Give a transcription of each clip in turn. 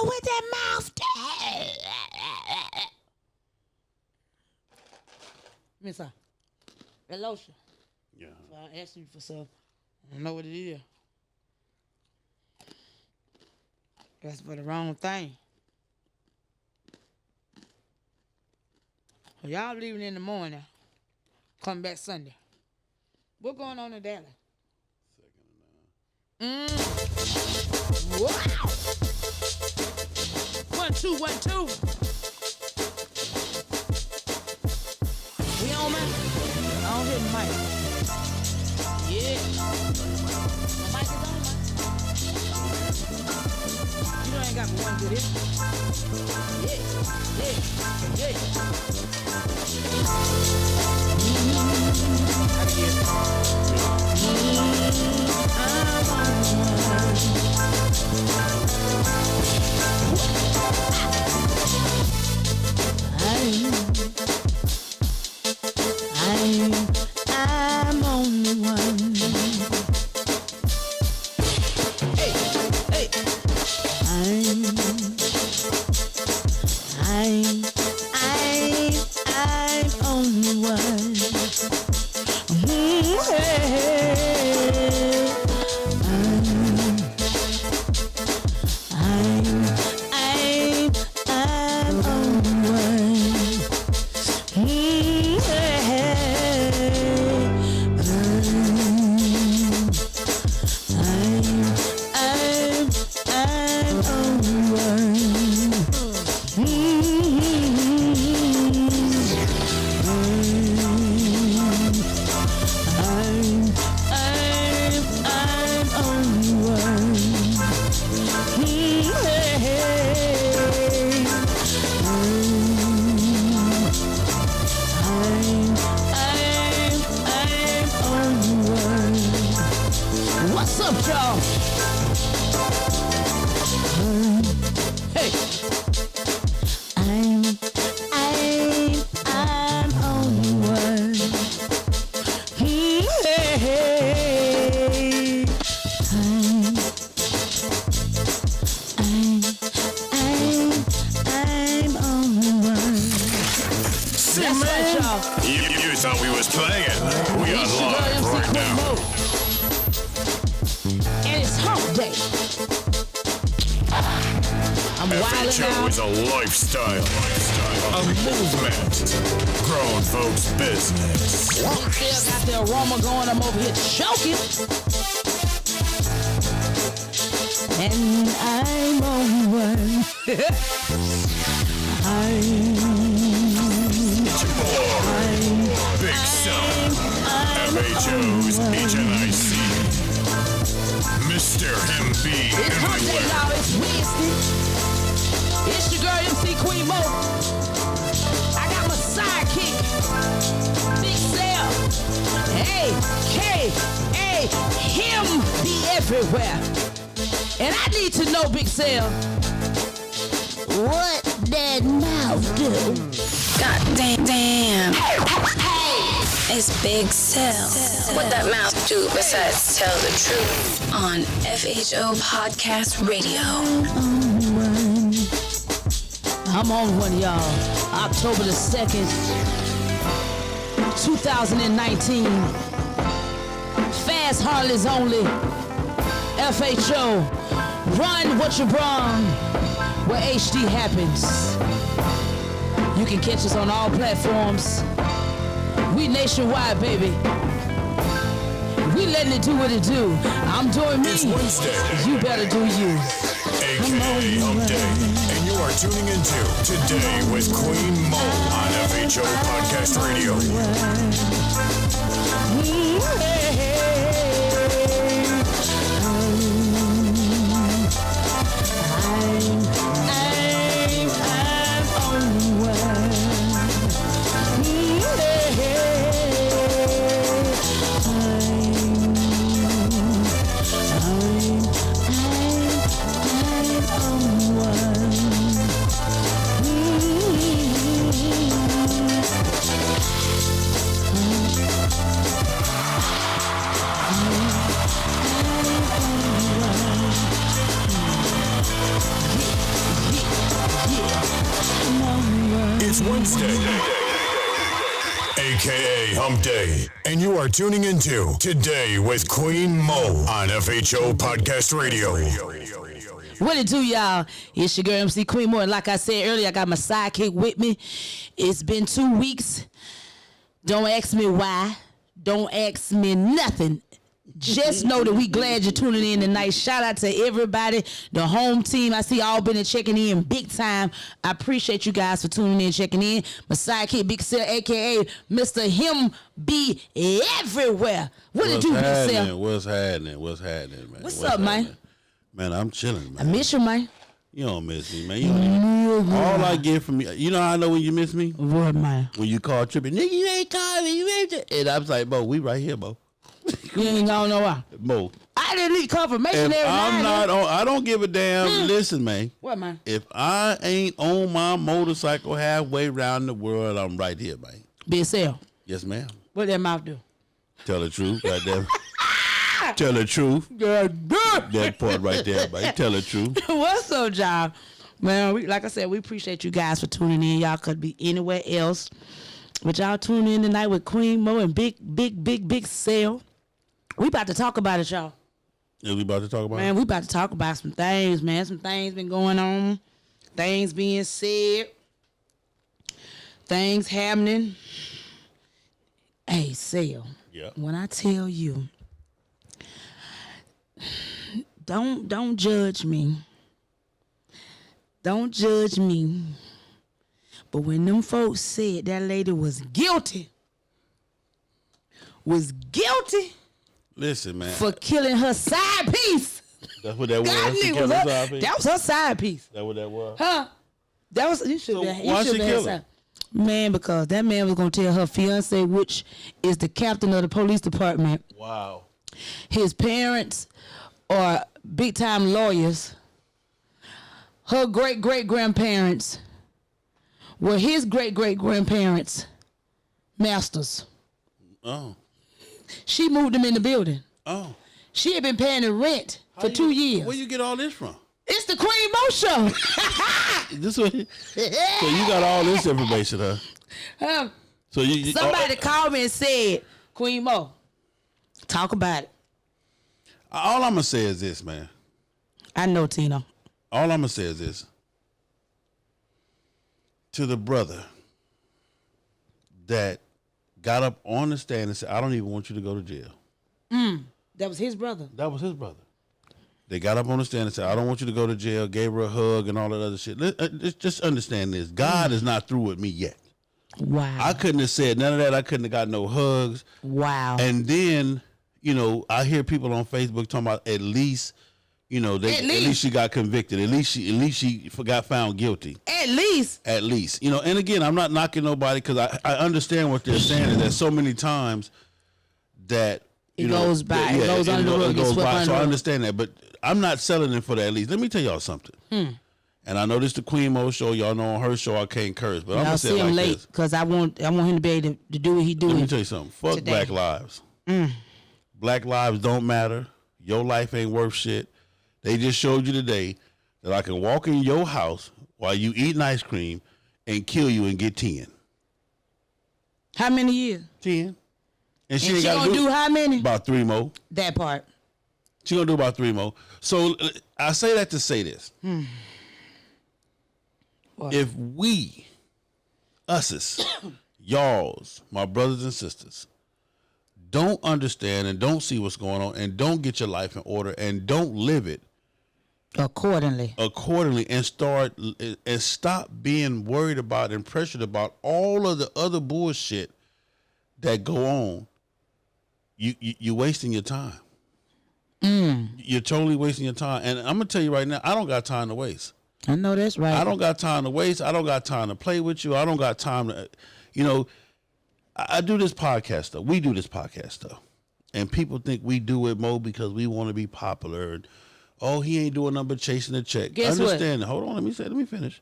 with that mouth. Miss her. That lotion. Yeah. So I asked you for some. I don't know what it is. That's for the wrong thing. Well, y'all leaving in the morning. Come back Sunday. What going on in Dallas? Wow. 1, 2, 1, 2. We on, man? I don't hear the mic. Yeah. The mic is on, man. You know I ain't got but one good hit. Yeah. I can hear it. I'm on the one. Hey. I'm on the one. FHO is a lifestyle, a movement, grown folks' business. Still got the aroma going, I'm over here choking. And I'm on one. Big Son, FHO's HNIC, Mr. MB It's hump day, y'all, it's Wednesday. It's your girl, MC Queen Mo. I got my sidekick, Big Sal. A.K.A. him be everywhere. And I need to know, Big Sal, what that mouth do? God damn. It's Big Sal. What that mouth do besides tell the truth on FHO Podcast Radio. I'm on one, y'all. October the 2nd, 2019. Fast Harleys only. FHO. Run what you brung. Where HD happens. You can catch us on all platforms. We nationwide, baby. We letting it do what it do. I'm doing me. It's Wednesday. You better do you. AKA Hump Day. And you are tuning into Today with Queen Mo on FHO Podcast Radio. It's Wednesday, aka Hump Day, and you are tuning into Today with Queen Mo on FHO Podcast Radio. What it do, y'all? It's your girl MC Queen Mo, and like I said earlier, I got my sidekick with me. It's been 2 weeks. Don't ask me why. Don't ask me nothing. Just know that we glad you're tuning in tonight. Shout out to everybody, the home team. I see all been checking in big time. I appreciate you guys for tuning in, checking in. My sidekick, Big Sel, a.k.a. Mr. Him Be Everywhere. What did you do, Big Sel? What's happening, man? What's up, man? Man, I'm chilling, man. I miss you, man. You don't miss me, man. You don't even, all I get from you, you know how I know when you miss me? What, man? When you call tripping, nigga, you ain't calling me, you ain't. And I was like, Bo, we right here, Bo. You ain't gonna know why. Bo. I didn't need confirmation If every I'm night. not on, I don't give a damn. Listen, man. What, man? If I ain't on my motorcycle halfway around the world, I'm right here, man. Big Sel. Yes, ma'am. What that mouth do? Tell the truth, right there. Tell the truth. Yeah, good. That part right there, man. Tell the truth. What's up, John? Man, like I said, we appreciate you guys for tuning in. Y'all could be anywhere else. But y'all tuning in tonight with Queen Mo and Big Sel. We about to talk about it, y'all. Yeah, we about to talk about it? Man, we about to talk about some things, man. Some things been going on. Things being said. Things happening. Hey, Sel. Yeah. When I tell you, don't judge me. Don't judge me. But when them folks said that lady was guilty, Listen, man. for killing her side piece. That's what that was. God, She nigga, killed was her her- side piece? that was her side piece. That what that was? Huh? That was you should So have. why she kill her? Man, because that man was gonna tell her fiance, which is the captain of the police department, Wow. his parents are big time lawyers. Her great grandparents were his great grandparents masters. Oh. She She moved him in the building. Oh. She had been paying the rent for 2 years. Where you get all this from? It's the Queen Mo Show. This way. So you got all this information, huh? So you Somebody called me and said, Queen Mo, talk about it. all I'm gonna say is this, man. I know, Tino. All I'm gonna say is this. To the brother that got up on the stand and said, I don't even want you to go to jail. That was his brother. That was his brother. They got up on the stand and said, I don't want you to go to jail, gave her a hug and all that other shit. Just understand this. God is not through with me yet. Wow. I couldn't have said none of that. I couldn't have got no hugs. Wow. And then, I hear people on Facebook talking about at least, at least she got convicted. At least she got found guilty. At least. And again, I'm not knocking nobody because I understand what they're saying is that so many times that It goes by. It goes under the rug. Gets swept under So the I rug. understand that, but I'm not selling it for that. At least let me tell y'all something. And I know this the Queen Mo show. Y'all know on her show I can't curse, but I'm I'll gonna say see it him like late this. because I want him to be able to do what he doing. Let me tell you something. Fuck today. Black Lives. Black lives don't matter. Your life ain't worth shit. They just showed you today that I can walk in your house while you eating ice cream and kill you and get 10. How many years? 10. And She ain't gotta gonna do how many? about 3 more. That part. She gonna do about 3 more. So I say that to say this. What? If we, us's, y'all's, my brothers and sisters, don't understand and don't see what's going on and don't get your life in order and don't live it Accordingly. and stop being worried about and pressured about all of the other bullshit that go on, you're wasting your time. You're totally wasting your time. And I'm gonna tell you right now, I don't got time to waste. I know that's right. I don't got time to waste. I don't got time to play with you. I don't got time to, I do this podcast stuff. We do this podcast stuff. And people think we do it, Mo, because we want to be popular. And, he ain't doing nothing but chasing the check. Guess Understand that. Hold on, let me finish.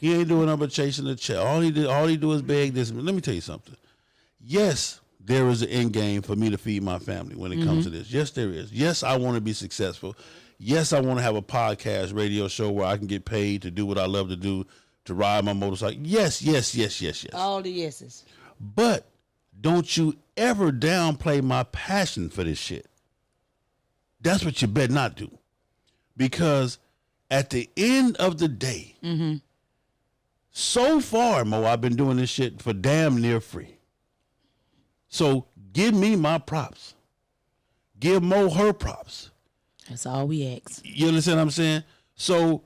He ain't doing nothing but chasing the check. All he do is beg this. Let me tell you something. Yes, there is an end game for me to feed my family when it comes to this. Yes, there is. Yes, I want to be successful. Yes, I want to have a podcast, radio show where I can get paid to do what I love to do, to ride my motorcycle. Yes. All the yeses. But don't you ever downplay my passion for this shit. That's what you better not do. Because at the end of the day, so far, Mo, I've been doing this shit for damn near free. So give me my props. Give Mo her props. That's all we ask. You understand what I'm saying? So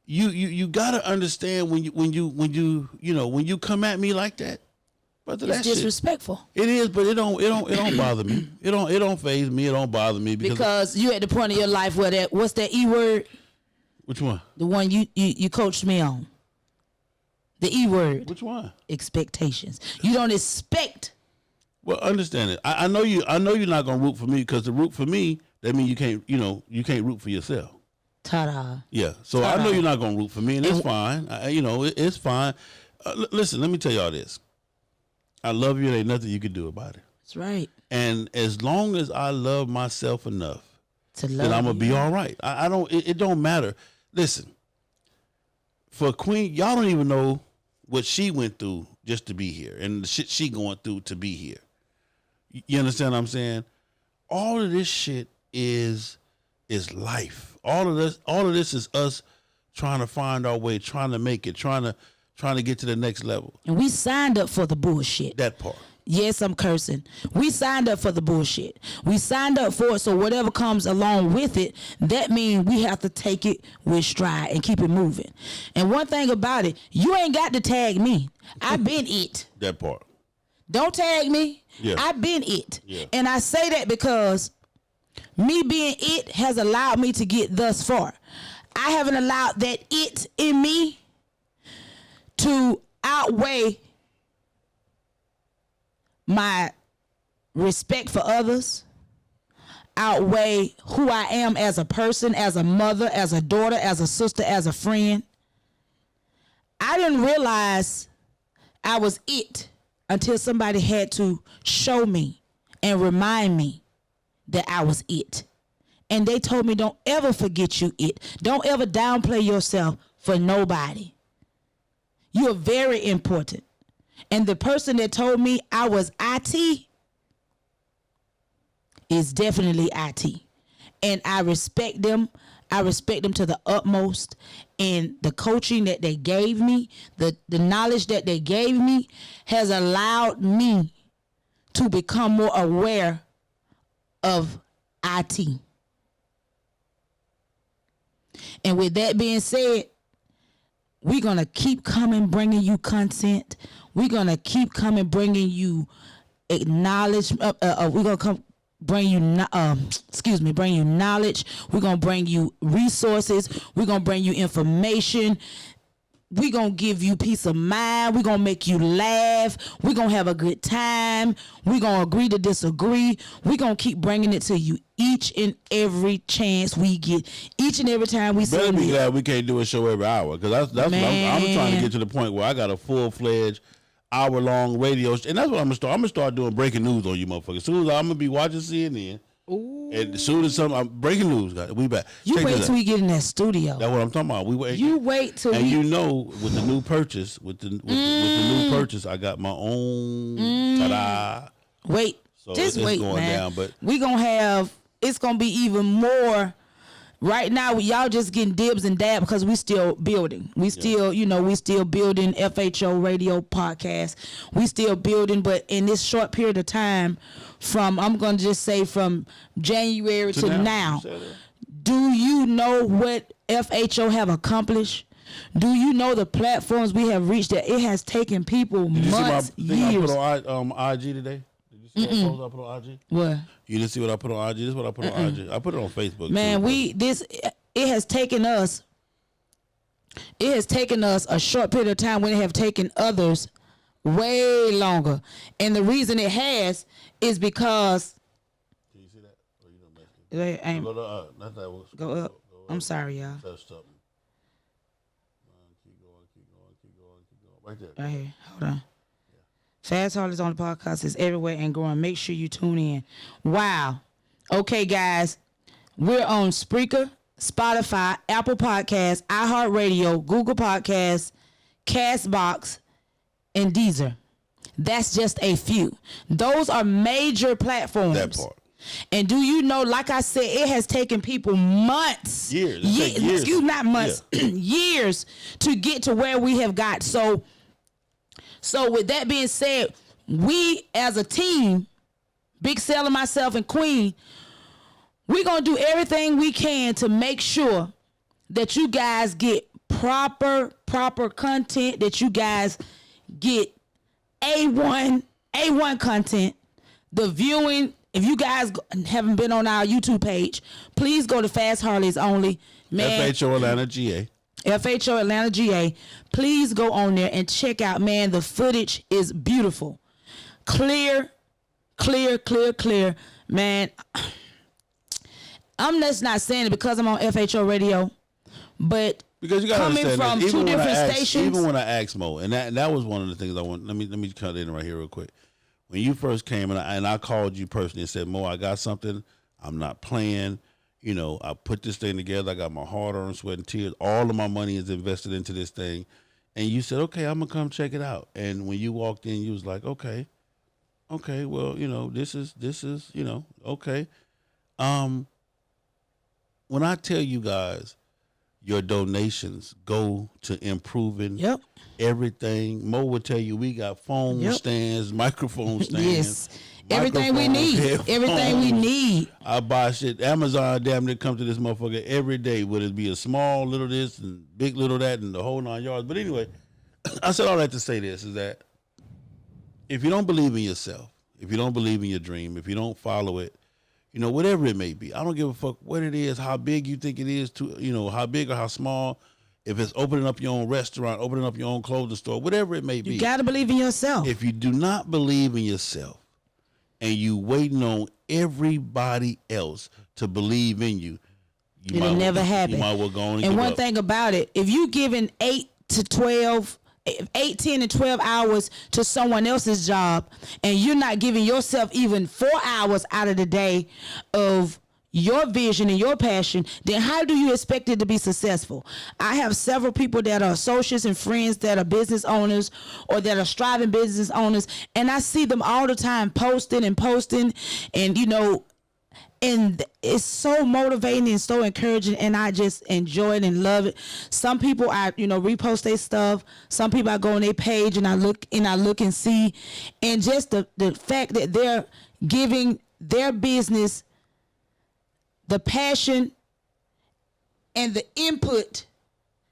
you gotta understand when you come at me like that, brother. It's that disrespectful. Shit, it is, but it don't bother me. It don't faze me. It don't bother me because you at the point of your life where what's that E word? Which one? The one you coached me on. The E word. Which one? Expectations. You don't expect. Well, understand it. I know you. I know you're not gonna root for me because to root for me, that means you can't root for yourself. Ta-da. Yeah. So Ta-da. I know you're not gonna root for me, and it's fine. It's fine. Listen, let me tell y'all this. I love you. There ain't nothing you can do about it. That's right. And as long as I love myself enough, then I'm gonna be all right. I don't. It don't matter. Listen. For Queen, y'all don't even know what she went through just to be here, and the shit she going through to be here. You understand what I'm saying? All of this shit is life. All of this is us trying to find our way, trying to make it, trying to get to the next level. And we signed up for the bullshit. That part. Yes, I'm cursing. We signed up for the bullshit. We signed up for it, so whatever comes along with it, that means we have to take it with stride and keep it moving. And one thing about it, you ain't got to tag me. I've been it. That part. Don't tag me. Yeah. I've been it. Yeah. And I say that because me being it has allowed me to get thus far. I haven't allowed that it in me to outweigh my respect for others, outweigh who I am as a person, as a mother, as a daughter, as a sister, as a friend. I didn't realize I was it until somebody had to show me and remind me that I was it. And they told me, don't ever forget you it. Don't ever downplay yourself for nobody. You are very important. And the person that told me I was IT is definitely IT. And I respect them. I respect them to the utmost. And the coaching that they gave me, the knowledge that they gave me has allowed me to become more aware of IT. And with that being said, we're going to keep coming, bringing you content. We're going to keep coming, bringing you acknowledgement. We're going to come bring you, bring you knowledge. We're going to bring you resources. We're going to bring you information. We're going to give you peace of mind. We're going to make you laugh. We're going to have a good time. We're going to agree to disagree. We're going to keep bringing it to you each and every chance we get. Each and every time we see Better be glad we can't do a show every hour, because that's what I'm trying to get to the point where I got a full-fledged hour-long radio and that's what I'm going to start. I'm going to start doing breaking news on you motherfuckers. As soon as I'm going to be watching CNN, ooh. And as soon as breaking news, we back. You wait till we get in that studio. That's what I'm talking about. We wait. You wait till and you know, with the new purchase, with the new purchase, I got my own. Ta-da! Wait, so just it's wait, going man. down, but we gonna have. It's gonna be even more. Right now, y'all just getting dibs and dab because we still building. We still building FHO radio podcast. We still building, but in this short period of time, I'm going to just say from January to now, do you know what FHO have accomplished? Do you know the platforms we have reached that it has taken people months, years? I put on IG today? See what I put on IG? What? You didn't see what I put on IG? This is what I put on IG. I put it on Facebook. Man, too, it has taken us a short period of time when it have taken others way longer. And the reason it has is because. Can you see that? Or you don't go up. I'm sorry, y'all. Touch something. Keep going. Right there. Right here. Hold on. Fast Harley's on the podcast is everywhere and growing. Make sure you tune in. Wow. Okay, guys. We're on Spreaker, Spotify, Apple Podcasts, iHeartRadio, Google Podcasts, Castbox, and Deezer. That's just a few. Those are major platforms. That part. And do you know, like I said, it has taken people months. Years. Excuse me, not months. Yeah. Years to get to where we have got. So with that being said, we as a team, Big Sal and myself and Queen, we're going to do everything we can to make sure that you guys get proper content, that you guys get A1 content. The viewing, if you guys haven't been on our YouTube page, please go to Fast Harleys Only. Man, FHO Atlanta GA. FHO Atlanta GA. Please go on there and check out, man, the footage is beautiful. Clear. Man, I'm just not saying it because I'm on FHO radio, but because you gotta coming from this, two different stations. Even when I asked Mo, and that was one of the things I want. Let me cut in right here real quick. When you first came and I called you personally and said, Mo, I got something. I'm not playing. You know, I put this thing together. I got my hard-earned sweat and tears. All of my money is invested into this thing. And you said, okay, I'm gonna come check it out. And when you walked in, you was like, okay, well, you know, this is, you know, okay. When I tell you guys, your donations go to improving everything. Mo will tell you we got phone stands, microphone stands. Yes. Everything we need. Everything we need. I buy shit. Amazon damn near come to this motherfucker every day. Would it be a small little this and big little that and the whole 9 yards? But anyway, I said all that to say this is that if you don't believe in yourself, if you don't believe in your dream, if you don't follow it, you know, whatever it may be, I don't give a fuck what it is, how big you think it is, to, you know, how big or how small, if it's opening up your own restaurant, opening up your own clothing store, whatever it may be. You got to believe in yourself. If you do not believe in yourself and you waiting on everybody else to believe in you, it'll never happen. You might well go on and one thing about it, if you giving 8 to 12 8, 10, and 12 hours to someone else's job, and you're not giving yourself even 4 hours out of the day of your vision and your passion, then how do you expect it to be successful? I have several people that are associates and friends that are business owners or that are striving business owners, and I see them all the time posting, and you know, and it's so motivating and so encouraging, and I just enjoy it and love it. Some people I, you know, repost their stuff. Some people I go on their page and I look and see, and just the fact that they're giving their business the passion and the input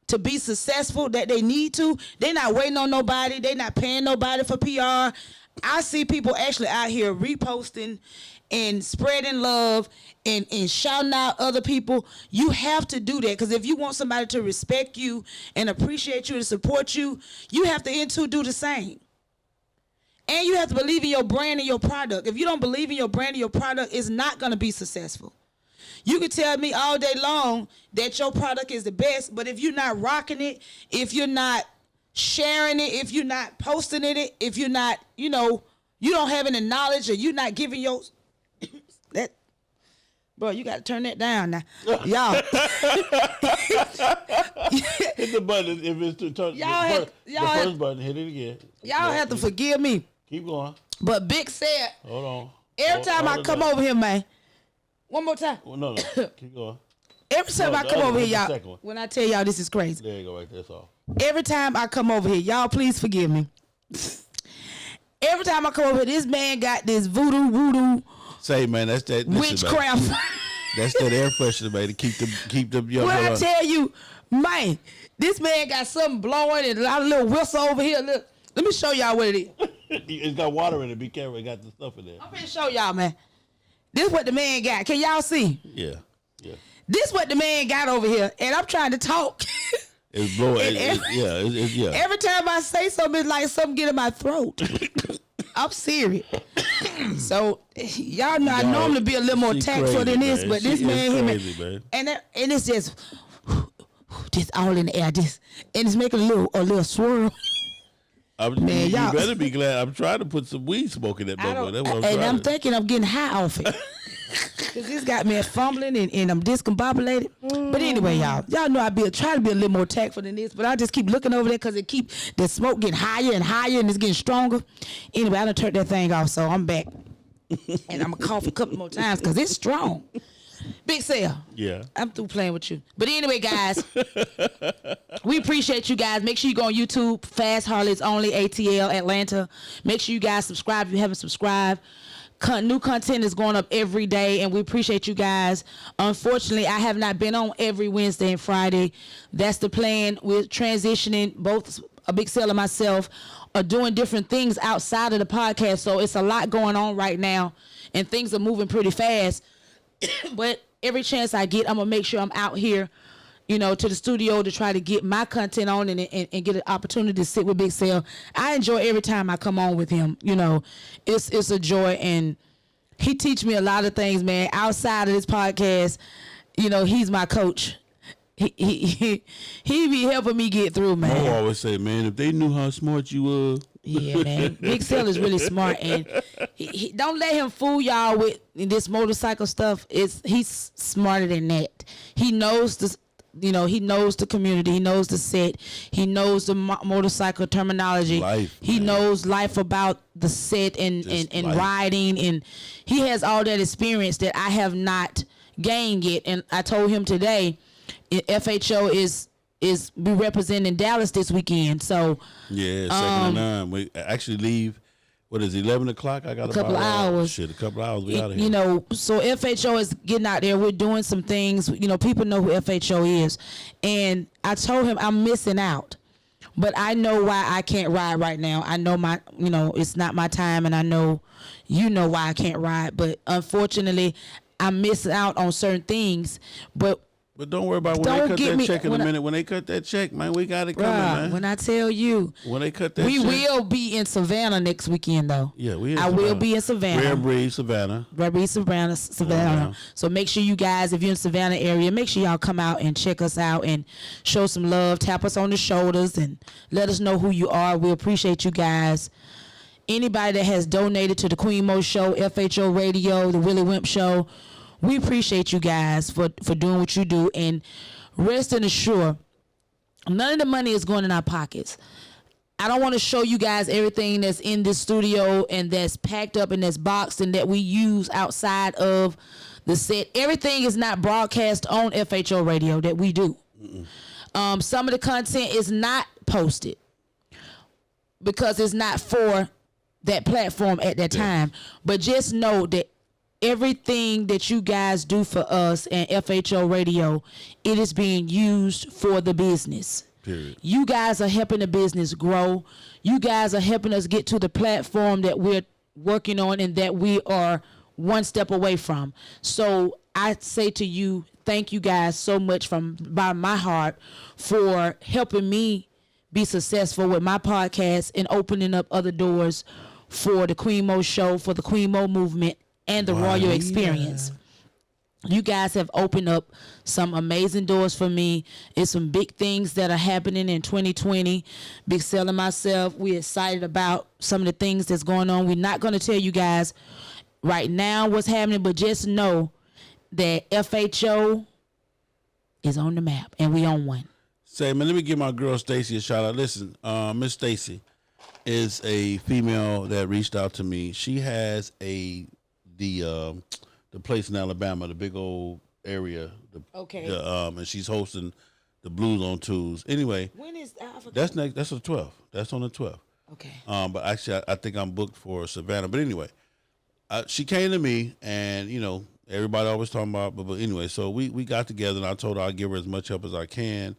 to be successful that they need to. They're not waiting on nobody. They're not paying nobody for PR. I see people actually out here reposting and spreading love and shouting out other people. You have to do that, because if you want somebody to respect you and appreciate you and support you, you have to do the same. And you have to believe in your brand and your product. If you don't believe in your brand and your product, it's not going to be successful. You can tell me all day long that your product is the best, but if you're not rocking it, if you're not sharing it, if you're not posting it, if you're not, you know, you don't have any knowledge, or you're not giving your that, bro, you got to turn that down now, y'all. Hit the button if it's to turn. The first button. Hit it again. Y'all have to forgive me. Keep going. But Big said, hold on. Every time I come over here, man. One more time. Well, no. Keep going. Every time I come over here, y'all, when I tell y'all this is crazy. There you go, right there. That's all. Every time I come over here, y'all please forgive me. Every time I come over here, this man got this voodoo. Say, man, that's that witchcraft. That's that air freshener, man, to keep them young. When I tell you, man, this man got something blowing and a little whistle over here. Look, let me show y'all what it is. It's got water in it. Be careful, it got the stuff in there. I'm gonna show y'all, man. This is what the man got. Can y'all see? Yeah. This is what the man got over here, and I'm trying to talk. It's blowing. Yeah. Every time I say something, it's like something get in my throat. I'm serious. So y'all know I normally be a little more tactful than this, but this man, man. And it's just all in the air, and it's making a little swirl. Man, you better be glad. I'm trying to put some weed smoke in that bubble. That's what I'm thinking I'm getting high off it. Cause this got me fumbling and I'm discombobulated. But anyway, y'all know I try to be a little more tactful than this, but I just keep looking over there because the smoke getting higher and higher and it's getting stronger. Anyway, I done turned that thing off, so I'm back. And I'm gonna cough a couple more times because it's strong. Big Sale. Yeah. I'm through playing with you. But anyway, guys, we appreciate you guys. Make sure you go on YouTube, Fast Harlots Only, ATL, Atlanta. Make sure you guys subscribe if you haven't subscribed. New content is going up every day, and we appreciate you guys. Unfortunately, I have not been on every Wednesday and Friday. That's the plan. We're transitioning. Both a Big Sale and myself are doing different things outside of the podcast, so it's a lot going on right now, and things are moving pretty fast. But every chance I get, I'm going to make sure I'm out here, to the studio to try to get my content on and get an opportunity to sit with Big Sale. I enjoy every time I come on with him. It's a joy, and he teach me a lot of things, man. Outside of this podcast, he's my coach. He be helping me get through, man. I always say, man, if they knew how smart you were. Yeah, man. Big Sale is really smart, and he don't let him fool y'all with this motorcycle stuff. He's smarter than that. He knows he knows the community. He knows the set. He knows the motorcycle terminology. He knows life about the set and riding, and he has all that experience that I have not gained yet. And I told him today, FHO is be representing Dallas this weekend. So yeah, 2nd and 9. We actually leave. What is it, 11 o'clock? I got a couple of hours. Shit, a couple of hours. We out of here. So FHO is getting out there. We're doing some things. People know who FHO is, and I told him I'm missing out, but I know why I can't ride right now. I know it's not my time, and I know why I can't ride. But unfortunately, I'm missing out on certain things. But don't worry about when they cut that check in a minute. When they cut that check, man, we got it coming, man. When I tell you, when they cut that we check. will be in Savannah next weekend, though. Yeah, I will be in Savannah. Rare Breed, Savannah. Savannah. So make sure you guys, if you're in Savannah area, make sure y'all come out and check us out and show some love. Tap us on the shoulders and let us know who you are. We appreciate you guys. Anybody that has donated to the Queen Mo Show, FHO Radio, the Willie Wimp Show, we appreciate you guys for doing what you do, and rest and assure, none of the money is going in our pockets. I don't want to show you guys everything that's in this studio and that's packed up and that's boxed and that we use outside of the set. Everything is not broadcast on FHO Radio that we do. Some of the content is not posted because it's not for that platform at that time. But just know that everything that you guys do for us and FHO Radio, it is being used for the business. Period. You guys are helping the business grow. You guys are helping us get to the platform that we're working on and that we are one step away from. So I say to you, thank you guys so much from my heart for helping me be successful with my podcast and opening up other doors for the Queen Mo Show, for the Queen Mo movement, and the Royal Experience. You guys have opened up some amazing doors for me. It's some big things that are happening in 2020. Big Sale and myself, we're excited about some of the things that's going on. We're not going to tell you guys right now what's happening, but just know that FHO is on the map, and we on one. Say, man, let me give my girl Stacy a shout out. Listen, Miss Stacy is a female that reached out to me. She has the place in Alabama, the big old area. And she's hosting the Blues on Tuesdays. Anyway, when is that's next? That's the 12th. That's on the 12th. Okay. But actually, I think I'm booked for Savannah. But anyway, she came to me, and everybody always talking about. But anyway, so we got together, and I told her I'd give her as much help as I can.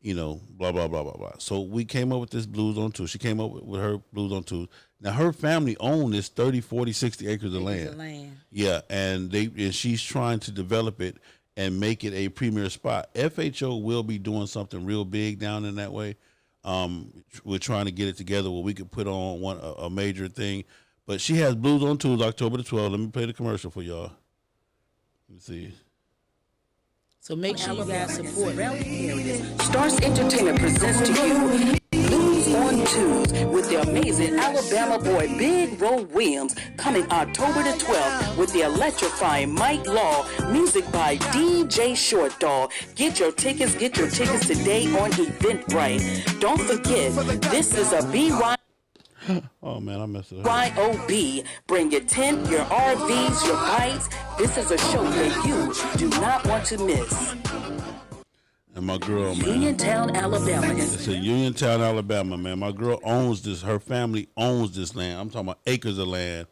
Blah, blah, blah, blah, blah. So we came up with this Blues on Tuesdays. She came up with her Blues on Tuesdays. Now, her family owned this 30, 40, 60 acres of land. Yeah, and she's trying to develop it and make it a premier spot. FHO will be doing something real big down in that way. We're trying to get it together where we could put on a major thing. But she has Blues on Tuesdays, October the 12th. Let me play the commercial for y'all. Let me see. So make sure you guys support. Stars Entertainment presents to you Blues on them twos with the amazing Alabama boy Big Roe Williams coming October the 12th with the electrifying Mike Law, music by DJ Short Dog. Get your tickets today on Eventbrite. Don't forget, this is a BY. Oh man, I messed it up. YOB. Bring your tent, your RVs, your bikes. This is a show that you do not want to miss. And my girl, man. Uniontown, Alabama. It's a Uniontown, Alabama, man. My girl owns this. Her family owns this land. I'm talking about acres of land.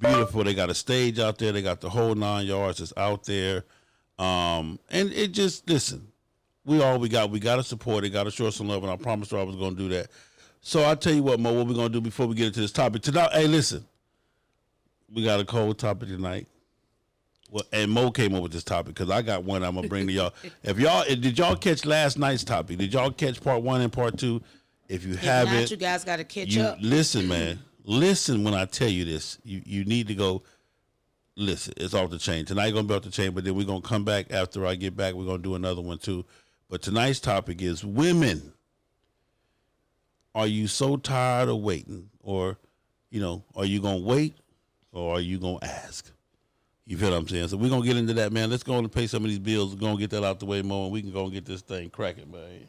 Beautiful. They got a stage out there. They got the whole 9 yards. It's out there. And it just, listen, we got to support it. Got to show some love. And I promised her I was going to do that. So I'll tell you what, Mo, what we're going to do before we get into this topic. Tonight, hey, listen. We got a cold topic tonight. Well, and Mo came up with this topic because I got one I'm gonna bring to y'all. Did y'all catch last night's topic? Did y'all catch part 1 and part 2? If you haven't, not, you guys got to catch up. Listen, man. Listen when I tell you this. You need to go. Listen, it's off the chain. Tonight gonna be off the chain, but then we're gonna come back after I get back. We're gonna do another one too. But tonight's topic is women. Are you so tired of waiting, or, are you gonna wait, or are you gonna ask? You feel what I'm saying? So we're going to get into that, man. Let's go on and pay some of these bills. We're going to get that out the way, Mo, and we can go and get this thing cracking, man.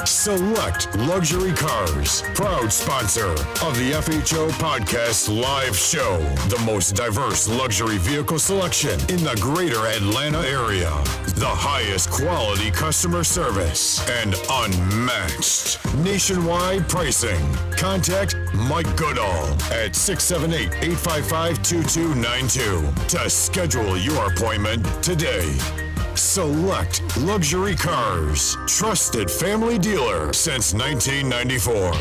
Select Luxury Cars, proud sponsor of the FHO Podcast Live Show. The most diverse luxury vehicle selection in the greater Atlanta area. The highest quality customer service and unmatched nationwide pricing. Contact Mike Goodall at 678-855-2292 to schedule your appointment today. Select Luxury Cars, trusted family dealer since 1994.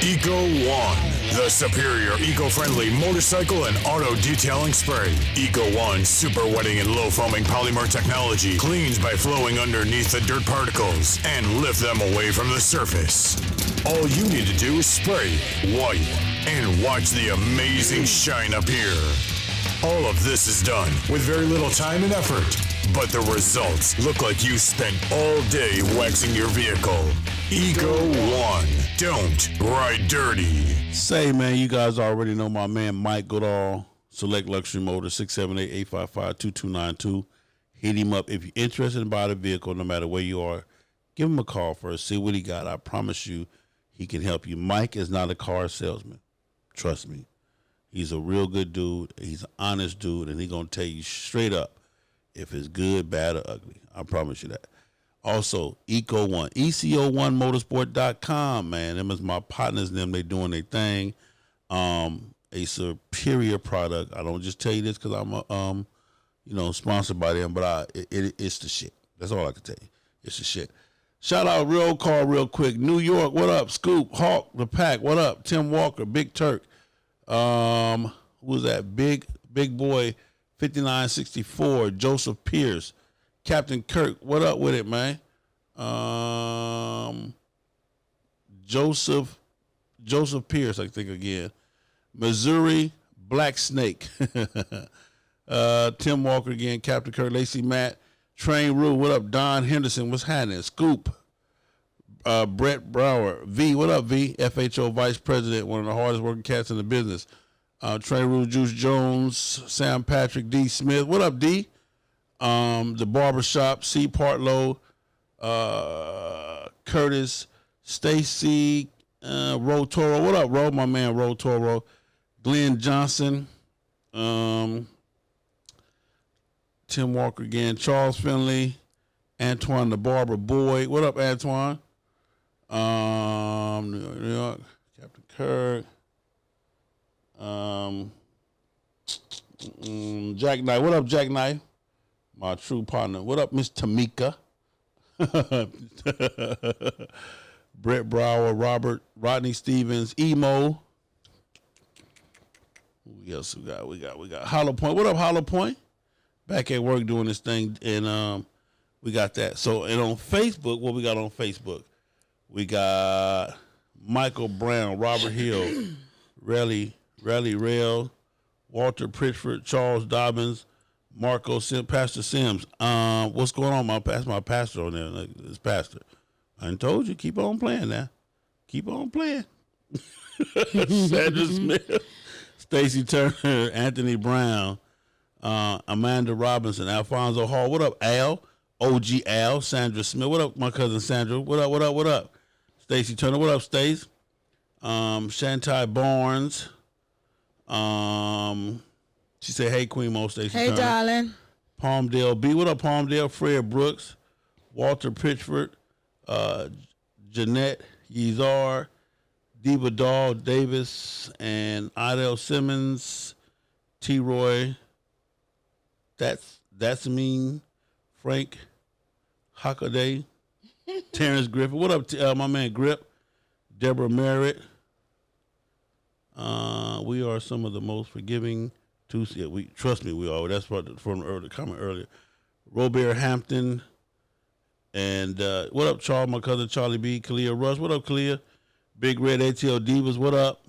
Eco One, the superior eco-friendly motorcycle and auto detailing spray. Eco One super wetting and low foaming polymer technology cleans by flowing underneath the dirt particles and lift them away from the surface. All you need to do is spray, wipe, and watch the amazing shine appear. All of this is done with very little time and effort, but the results look like you spent all day waxing your vehicle. Eco One. Don't ride dirty. Say, man, you guys already know my man Mike Goodall, Select Luxury Motors, 678-855-2292. Hit him up. If you're interested in buying a vehicle, no matter where you are, give him a call first. See what he got. I promise you he can help you. Mike is not a car salesman. Trust me. He's a real good dude. He's an honest dude, and he's going to tell you straight up if it's good, bad, or ugly. I promise you that. Also, Eco One, ECO1motorsport.com, man. Them is my partners, them. They doing their thing. A superior product. I don't just tell you this because I'm sponsored by them, but it's the shit. That's all I can tell you. It's the shit. Shout out Real Call real quick. New York, what up? Scoop, Hawk, The Pack, what up? Tim Walker, Big Turk. Who was that? Big boy, 5964, Joseph Pierce, Captain Kirk. What up with it, man? Joseph Pierce, I think again. Missouri, Black Snake. Tim Walker again, Captain Kirk, Lacey Matt, Train Rule. What up? Don Henderson, what's happening? Scoop. Brett Brower, V, what up, V? FHO Vice President, one of the hardest working cats in the business. Trey Rue, Juice Jones, Sam Patrick, D. Smith, what up, D? The Barbershop, C. Partlow, Curtis, Stacy, Ro Toro, what up, Ro? My man, Ro Toro, Glenn Johnson, Tim Walker again, Charles Finley, Antoine the Barber Boy, what up, Antoine? New York, Captain Kirk, Jack Knight. What up, Jack Knight? My true partner. What up, Miss Tamika? Brett Brower, Robert, Rodney Stevens, Emo. Who else we got? We got Hollow Point. What up, Hollow Point? Back at work doing this thing, and we got that. So, and on Facebook, what we got on Facebook? We got Michael Brown, Robert Hill, Raleigh Rail, Walter Pritchford, Charles Dobbins, Marco Pastor Sims. What's going on? That's my pastor on there. It's pastor. I done told you, keep on playing now. Keep on playing. Sandra Smith, Stacey Turner, Anthony Brown, Amanda Robinson, Alfonso Hall. What up, Al? OG Al, Sandra Smith. What up, my cousin Sandra? What up, what up, what up? Stacey Turner. What up, Stace? Shantai Barnes. She said, hey, Queen Mo, Stacey Turner. Hey, darling. Palmdale B. What up, Palmdale? Fred Brooks, Walter Pitchford, Jeanette Yezar, Diva Dahl Davis, and Idell Simmons, T. Roy. That's mean. Frank Hockaday, Terrence Griffin. What up, my man Grip? Deborah Merritt. We are some of the most forgiving. We trust me. We are. That's from the comment earlier. Robert Hampton, and what up, Charles? My cousin Charlie B. Kalia Rush. What up, Kalia? Big Red ATL Divas. What up?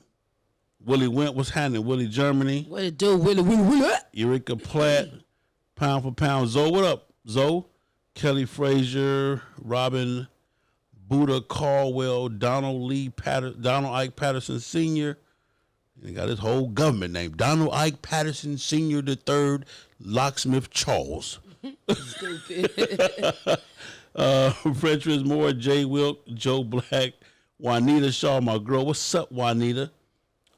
Willie Went. What's happening? Willie Germany. What it do, Willie? Eureka Platt. Pound for pound. Zoe. What up, Zoe? Kelly Frazier. Robin Buddha Caldwell. Donald Ike Patterson Sr. He got his whole government name. Donald Ike Patterson Sr. III, Locksmith Charles. Stupid. Frenchers Moore, Jay Wilk, Joe Black, Juanita Shaw, my girl. What's up, Juanita?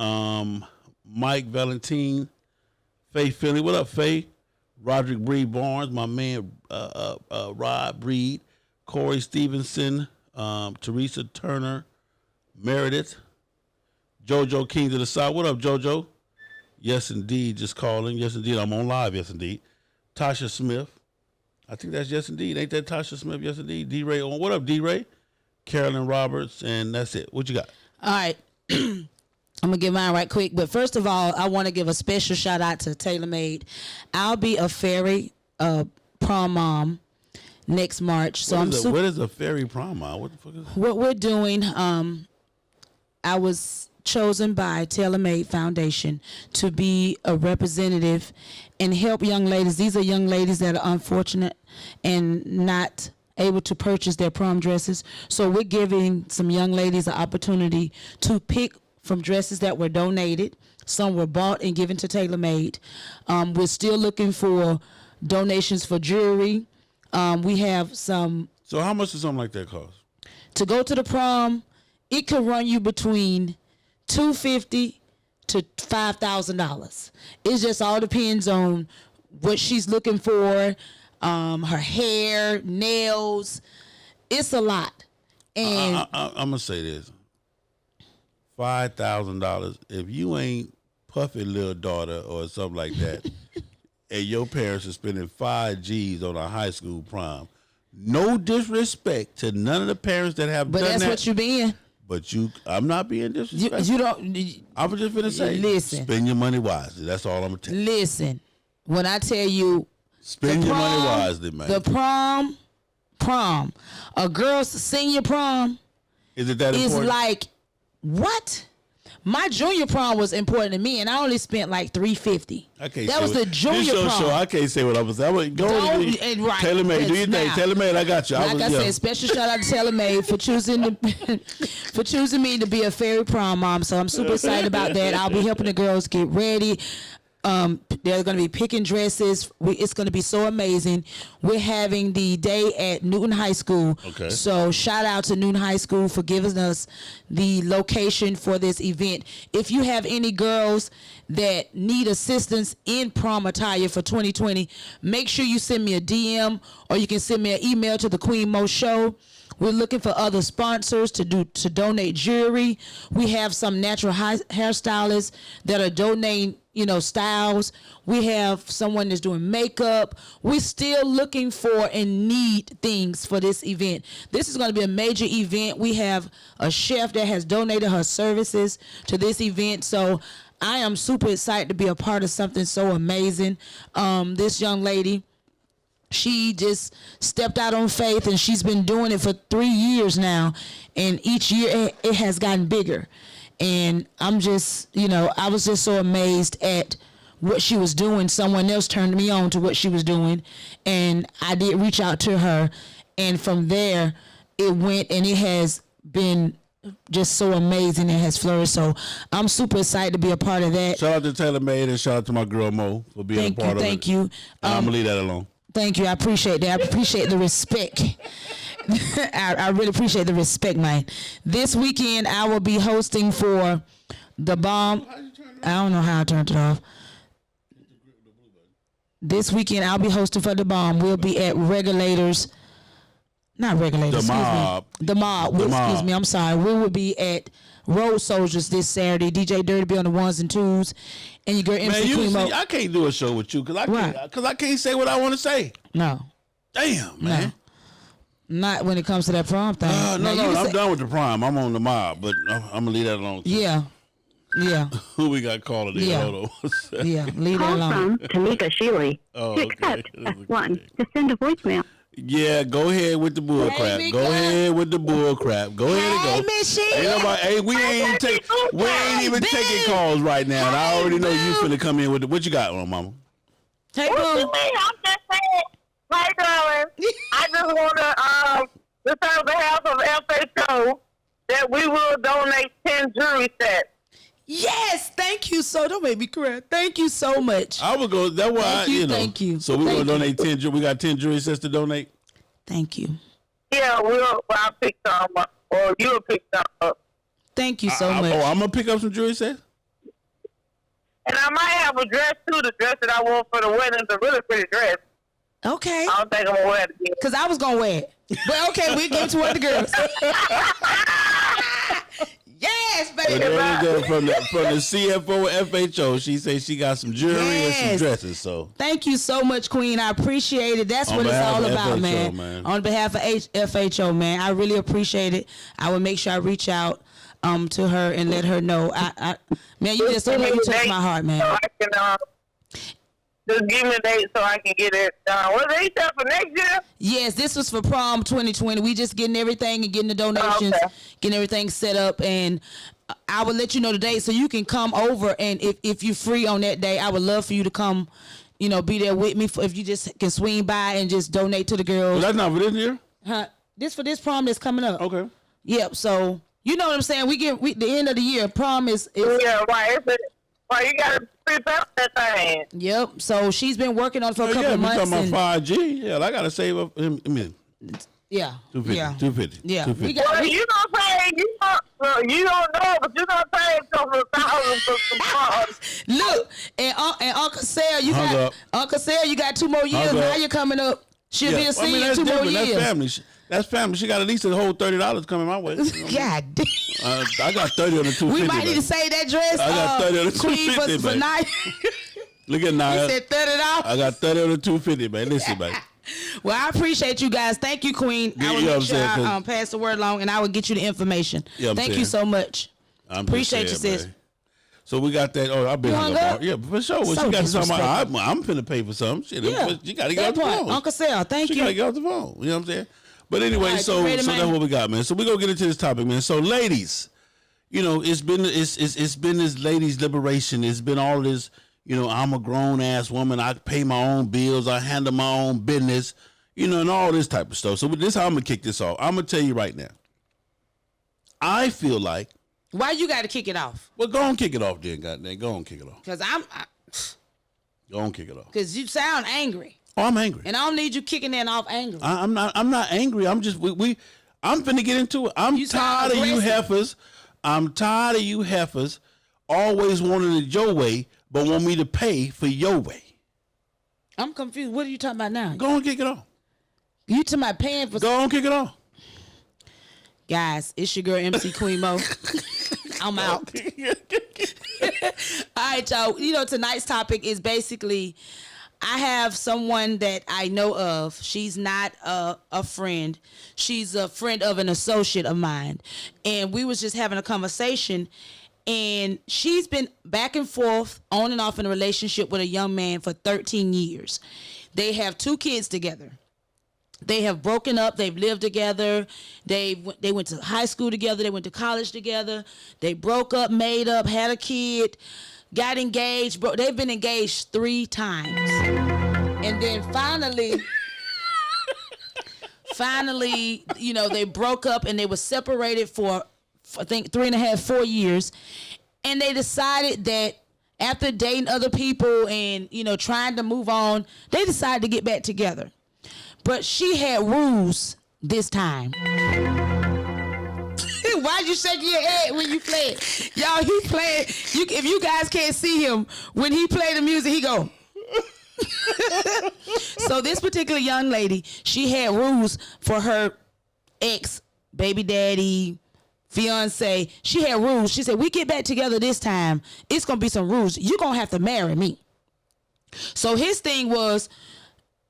Mike Valentine, Faye Finley. What up, Faye? Roderick Breed Barnes, my man Rod Breed, Corey Stevenson, Teresa Turner, Meredith, JoJo King to the side. What up, JoJo? Yes, indeed. Just calling. Yes, indeed. I'm on live. Yes, indeed. Tasha Smith. I think that's yes, indeed. Ain't that Tasha Smith? Yes, indeed. D-Ray on. What up, D-Ray? Carolyn Roberts, and that's it. What you got? All right. I'm going to give mine right quick. But first of all, I want to give a special shout out to TaylorMade. I'll be a fairy prom mom next March. So what is a fairy prom mom? What the fuck is that? What we're doing, I was chosen by TaylorMade Foundation to be a representative and help young ladies. These are young ladies that are unfortunate and not able to purchase their prom dresses. So we're giving some young ladies an opportunity to pick from dresses that were donated. Some were bought and given to TaylorMade. We're still looking for donations for jewelry. We have some. So how much does something like that cost? To go to the prom, it could run you between $250 to $5,000. It just all depends on what she's looking for, her hair, nails. It's a lot. And I'm gonna say this: $5,000. If you ain't puffy little daughter or something like that, and your parents are spending 5 G's on a high school prom, no disrespect to none of the parents that have done that. But that's what you being. But I'm not being disrespectful. You don't. I was just gonna say, listen. Spend your money wisely. That's all I'm gonna tell you. Listen, when I tell you, spend your money wisely, man. The prom, a girl's senior prom, is it that important? Is like what? My junior prom was important to me, and I only spent like $350. That was the junior prom. Sure, I can't say what I was. I would go right. TaylorMade. Do your thing. TaylorMade, I got you. Like I said, special shout out to TaylorMade for choosing me to be a fairy prom mom. So I'm super excited about that. I'll be helping the girls get ready. They're going to be picking dresses. It's going to be so amazing. We're having the day at Newton High School. Okay. So shout out to Newton High School for giving us the location for this event. If you have any girls that need assistance in prom attire for 2020, make sure you send me a DM or you can send me an email to the Queen Mo Show. We're looking for other sponsors to donate jewelry. We have some natural hairstylists that are donating, styles. We have someone that's doing makeup. We're still looking for and need things for this event. This is going to be a major event. We have a chef that has donated her services to this event. So I am super excited to be a part of something so amazing. This young lady, she just stepped out on faith, and she's been doing it for 3 years now. And each year it has gotten bigger. And I'm just, I was just so amazed at what she was doing. Someone else turned me on to what she was doing. And I did reach out to her. And from there, it went, and it has been just so amazing. It has flourished. So I'm super excited to be a part of that. Shout out to Taylor Made and shout out to my girl Mo for being a part of it. Thank you. I'm gonna leave that alone. Thank you. I appreciate that. I appreciate the respect. I really appreciate the respect, man. This weekend I will be hosting for the Bomb. I don't know how I turned it off. This weekend I'll be hosting for the Bomb. We'll be at Regulators. Not Regulators. The Mob. The Mob. Excuse me. I'm sorry. We will be at Road Soldiers this Saturday. DJ Dirty be on the ones and twos, and your girl MC Quimo. I can't do a show with you because I can't say what I want to say. No. Damn, man. No. Not when it comes to that prom thing. No, I'm done with the Prime. I'm on the Mob, but I'm gonna leave that alone. Yeah. Who we got calling in? Yeah. Hold on. Yeah, leave that alone. From Tamika Sheely. Oh, To okay. accept, press 1. To send a voicemail. Yeah, go ahead with the bull crap. Mika. Go ahead with the bull crap. Go ahead and go. Miss Sheila. Ain't nobody, we ain't even taking calls right now. And I already know you finna come in with what you got on, mama. Hey, What boo. you mean? I'm just saying, my darling, I just want to just on behalf of FHO that we will donate 10 jewelry sets. Yes, thank you. So don't make me cry. Thank you so much. I would go. That's why Thank you. So we're gonna donate 10. We got 10 jewelry sets to donate. Thank you. Yeah, I'll pick some up, or you'll pick some up. Thank you so much. Oh, I'm gonna pick up some jewelry sets. And I might have a dress too, the dress that I wore for the wedding. It's a really pretty dress. Okay. I don't think I'm gonna wear it again. Because I was going to wear it. But okay, we'll give it to one of the girls. Yes, But baby. there you go from the CFO FHO. She says she got some jewelry and some Yes. dresses. So Thank you so much, Queen. I appreciate it. That's On what it's behalf all of about, FHO, man. man. On behalf of FHO, man, I really appreciate it. I will make sure I reach out to her and let her know. Man, you just don't make me touch my heart, man. So I can, just give me a date so I can get it done. What they said for next year? Yes, this was for prom 2020. We just getting everything and getting the donations, Okay. getting everything set up, and I will let you know the date so you can come over. And if you're free on that day, I would love for you to come, be there with me. If you just can swing by and just donate to the girls. that's not for this year. This for this prom that's coming up. Okay. Yep. So you know what I'm saying. We the end of the year. Prom is Yeah, right. Right, you got to prepare that thing. Yep. So she's been working on it for a couple Yeah, of we months. talking about 5G. Yeah, I gotta save up. I mean, Yeah. 250. Yeah. 250. Yeah. 250. We got. Well, you don't pay, you don't know, but you don't pay a couple of thousand for some cars. Look, and Uncle Sarah, you Hung got up. Uncle Sarah, you got 2 more years. Hung Now up. you're coming up. She'll be a Well, I mean, senior that's 2 more different. years. That's family. That's family. She got at least a whole $30 coming my way. God damn. I got 30 on the 250. We might need man. to save that dress. I got 30 on the Queen 250, for man. night. Look at He now. said $30. I got 30 on the 250, man. Listen, man. Well, I appreciate you guys. Thank you, Queen. Yeah, I will you know make what sure I'm saying, I 'cause- pass the word along, and I will get you the information. Yeah, I'm Thank saying. you so much. I'm just Appreciate you, saying, sis. man. So we got that. Oh, I've been You hung hung up. up? Yeah, for sure. Well, So she got something. disrespectful. I'm finna pay for something. Shit, Yeah. you gotta get That off the part. phone. Uncle Sarah, thank She you. gotta get off the phone. You know what I'm saying? But anyway, All right, so you ready, that's man? what we got, man. So we're gonna get into this topic, man. So ladies, it's been this ladies' liberation. It's been all this, I'm a grown ass woman. I pay my own bills. I handle my own business, and all this type of stuff. So this is how I'm gonna kick this off. I'm gonna tell you right now. I feel like, Why you got to kick it off? well, go on, kick it off, then. Goddamn, go on, kick it off. Because Go on, kick it off. because you sound angry, Oh, I'm angry. and I don't need you kicking that off angry. I'm not angry. I'm just I'm finna get into it. I'm You sound tired of you aggressive. heifers. I'm tired of you heifers always wanting it your way, but want me to pay for your way. I'm confused. What are you talking about now? Go on, kick it off. You talking about paying for? Go on, kick it off. Guys, it's your girl MC Queen Mo. I'm out. All right, y'all. Tonight's topic is basically, I have someone that I know of. She's not a friend. She's a friend of an associate of mine. And we was just having a conversation, and she's been back and forth, on and off in a relationship with a young man for 13 years. They have 2 kids together. They have broken up. They've lived together. They went to high school together. They went to college together. They broke up, made up, had a kid, got engaged. They've been engaged 3 times. And then finally, finally, they broke up and they were separated for I think 3.5, 4 years. And they decided that after dating other people and, trying to move on, they decided to get back together. But she had rules this time. Why'd you shake your head when you play it? Y'all, he played. If you guys can't see him, when he play the music, he go. So this particular young lady, she had rules for her ex, baby daddy, fiance. She had rules. She said, we get back together this time, it's going to be some rules. You're going to have to marry me. So his thing was,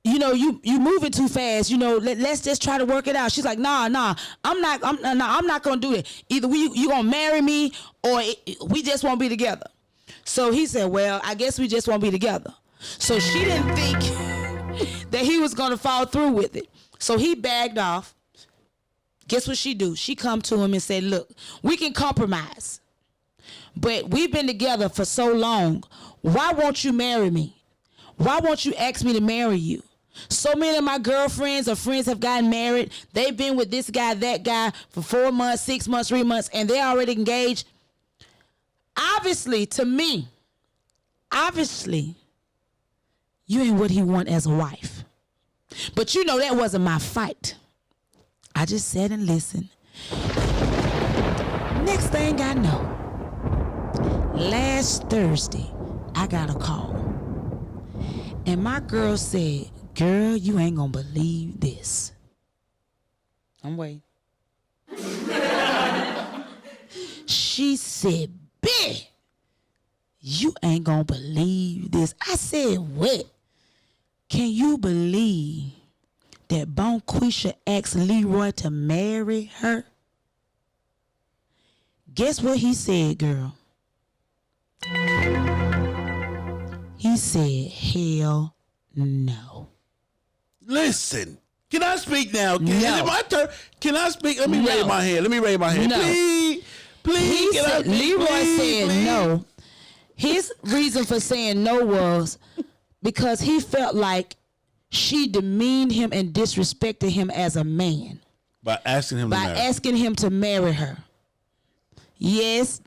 you moving too fast. Let's just try to work it out. She's like, nah, I'm not going to do it. Either you going to marry me or we just won't be together. So he said, well, I guess we just won't be together. So she didn't think that he was going to fall through with it. So he bagged off. Guess what she do? She come to him and said, look, we can compromise, but we've been together for so long. Why won't you marry me? Why won't you ask me to marry you? So many of my girlfriends or friends have gotten married. They've been with this guy, that guy for 4 months, 6 months, 3 months, and they're already engaged. Obviously, to me, you ain't what he want as a wife. But that wasn't my fight. I just sat and listened. Next thing I know, last Thursday, I got a call. And my girl said, girl, you ain't gonna believe this. I'm waiting. She said, bitch, you ain't gonna believe this. I said, what? Can you believe that Bonquisha asked Leroy to marry her? Guess what he said, girl? He said, hell no. Listen, can I speak now? Is No. it my turn? Can I speak? Let me No. raise my hand. No. Please. He can I said, speak? Leroy Please, said no. His reason for saying no was because he felt like she demeaned him and disrespected him as a man By asking him to marry her. Yes,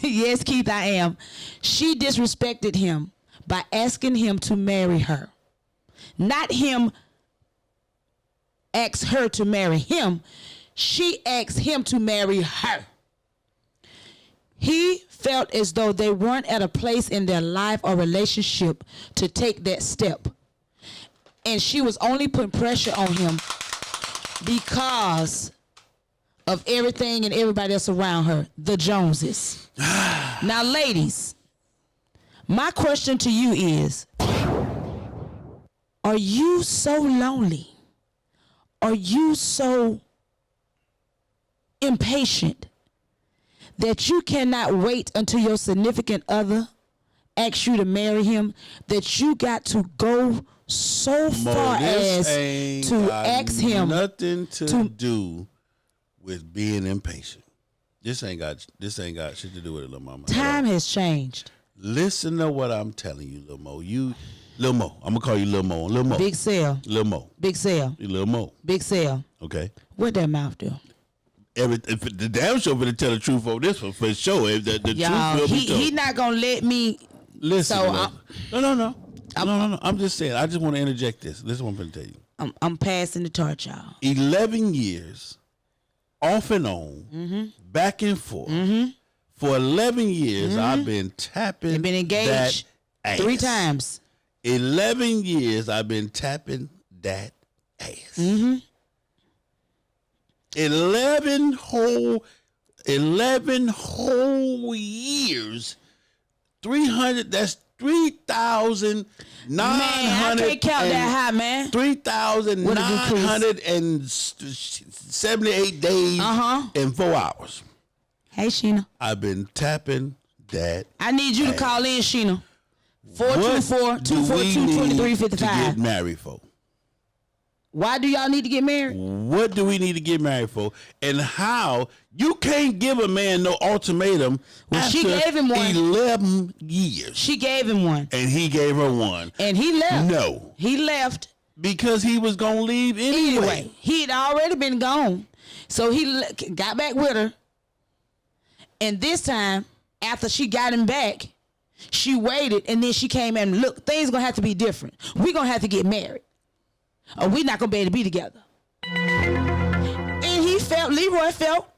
yes, Keith, I am. She disrespected him by asking him to marry her. Not him asked her to marry him. She asked him to marry her. He felt as though they weren't at a place in their life or relationship to take that step. And she was only putting pressure on him because of everything and everybody else around her, the Joneses. Now, ladies, my question to you is, are you so lonely? Are you so impatient that you cannot wait until your significant other asks you to marry him, that you got to go so far as to ask him nothing to do with being impatient? This ain't got shit to do with it, little mama. Time has changed. Listen to what I'm telling you, little Mo. Lil Mo. I'm gonna call you Lil Mo. Lil Mo. Big sale. Lil Mo. Big sale. You Lil Mo. Big sale. Okay. What that mouth do? If the damn show finna tell the truth over this one for sure. If the Y'all, truth will be told. he not gonna let me. Listen. So No. I'm just saying. I just want to interject this. This is what I'm gonna tell you. I'm passing the torch, y'all. 11 years, off and on, back and forth. For 11 years, I've been tapping. You've been engaged that 3 ass. times. 11 years, I've been tapping that ass. 11 whole years. 300. That's 3,900. Man, I can't count that high, man. 3,978 days and 4 hours. Hey, Sheena. I've been tapping that. I need you to ass. call in, Sheena. What 424-242-2355. to get married for? Why do y'all need to get married? What do we need to get married for? And how? You can't give a man no ultimatum. Well, after she gave him one. 11 years. She gave him one. And he gave her one. And he left. No. He left. Because he was gonna leave anyway. He'd already been gone, so he got back with her. And this time, after she got him back, she waited, and then she came and look, things gonna have to be different. We're gonna have to get married, or we're not gonna be able to be together. And Leroy felt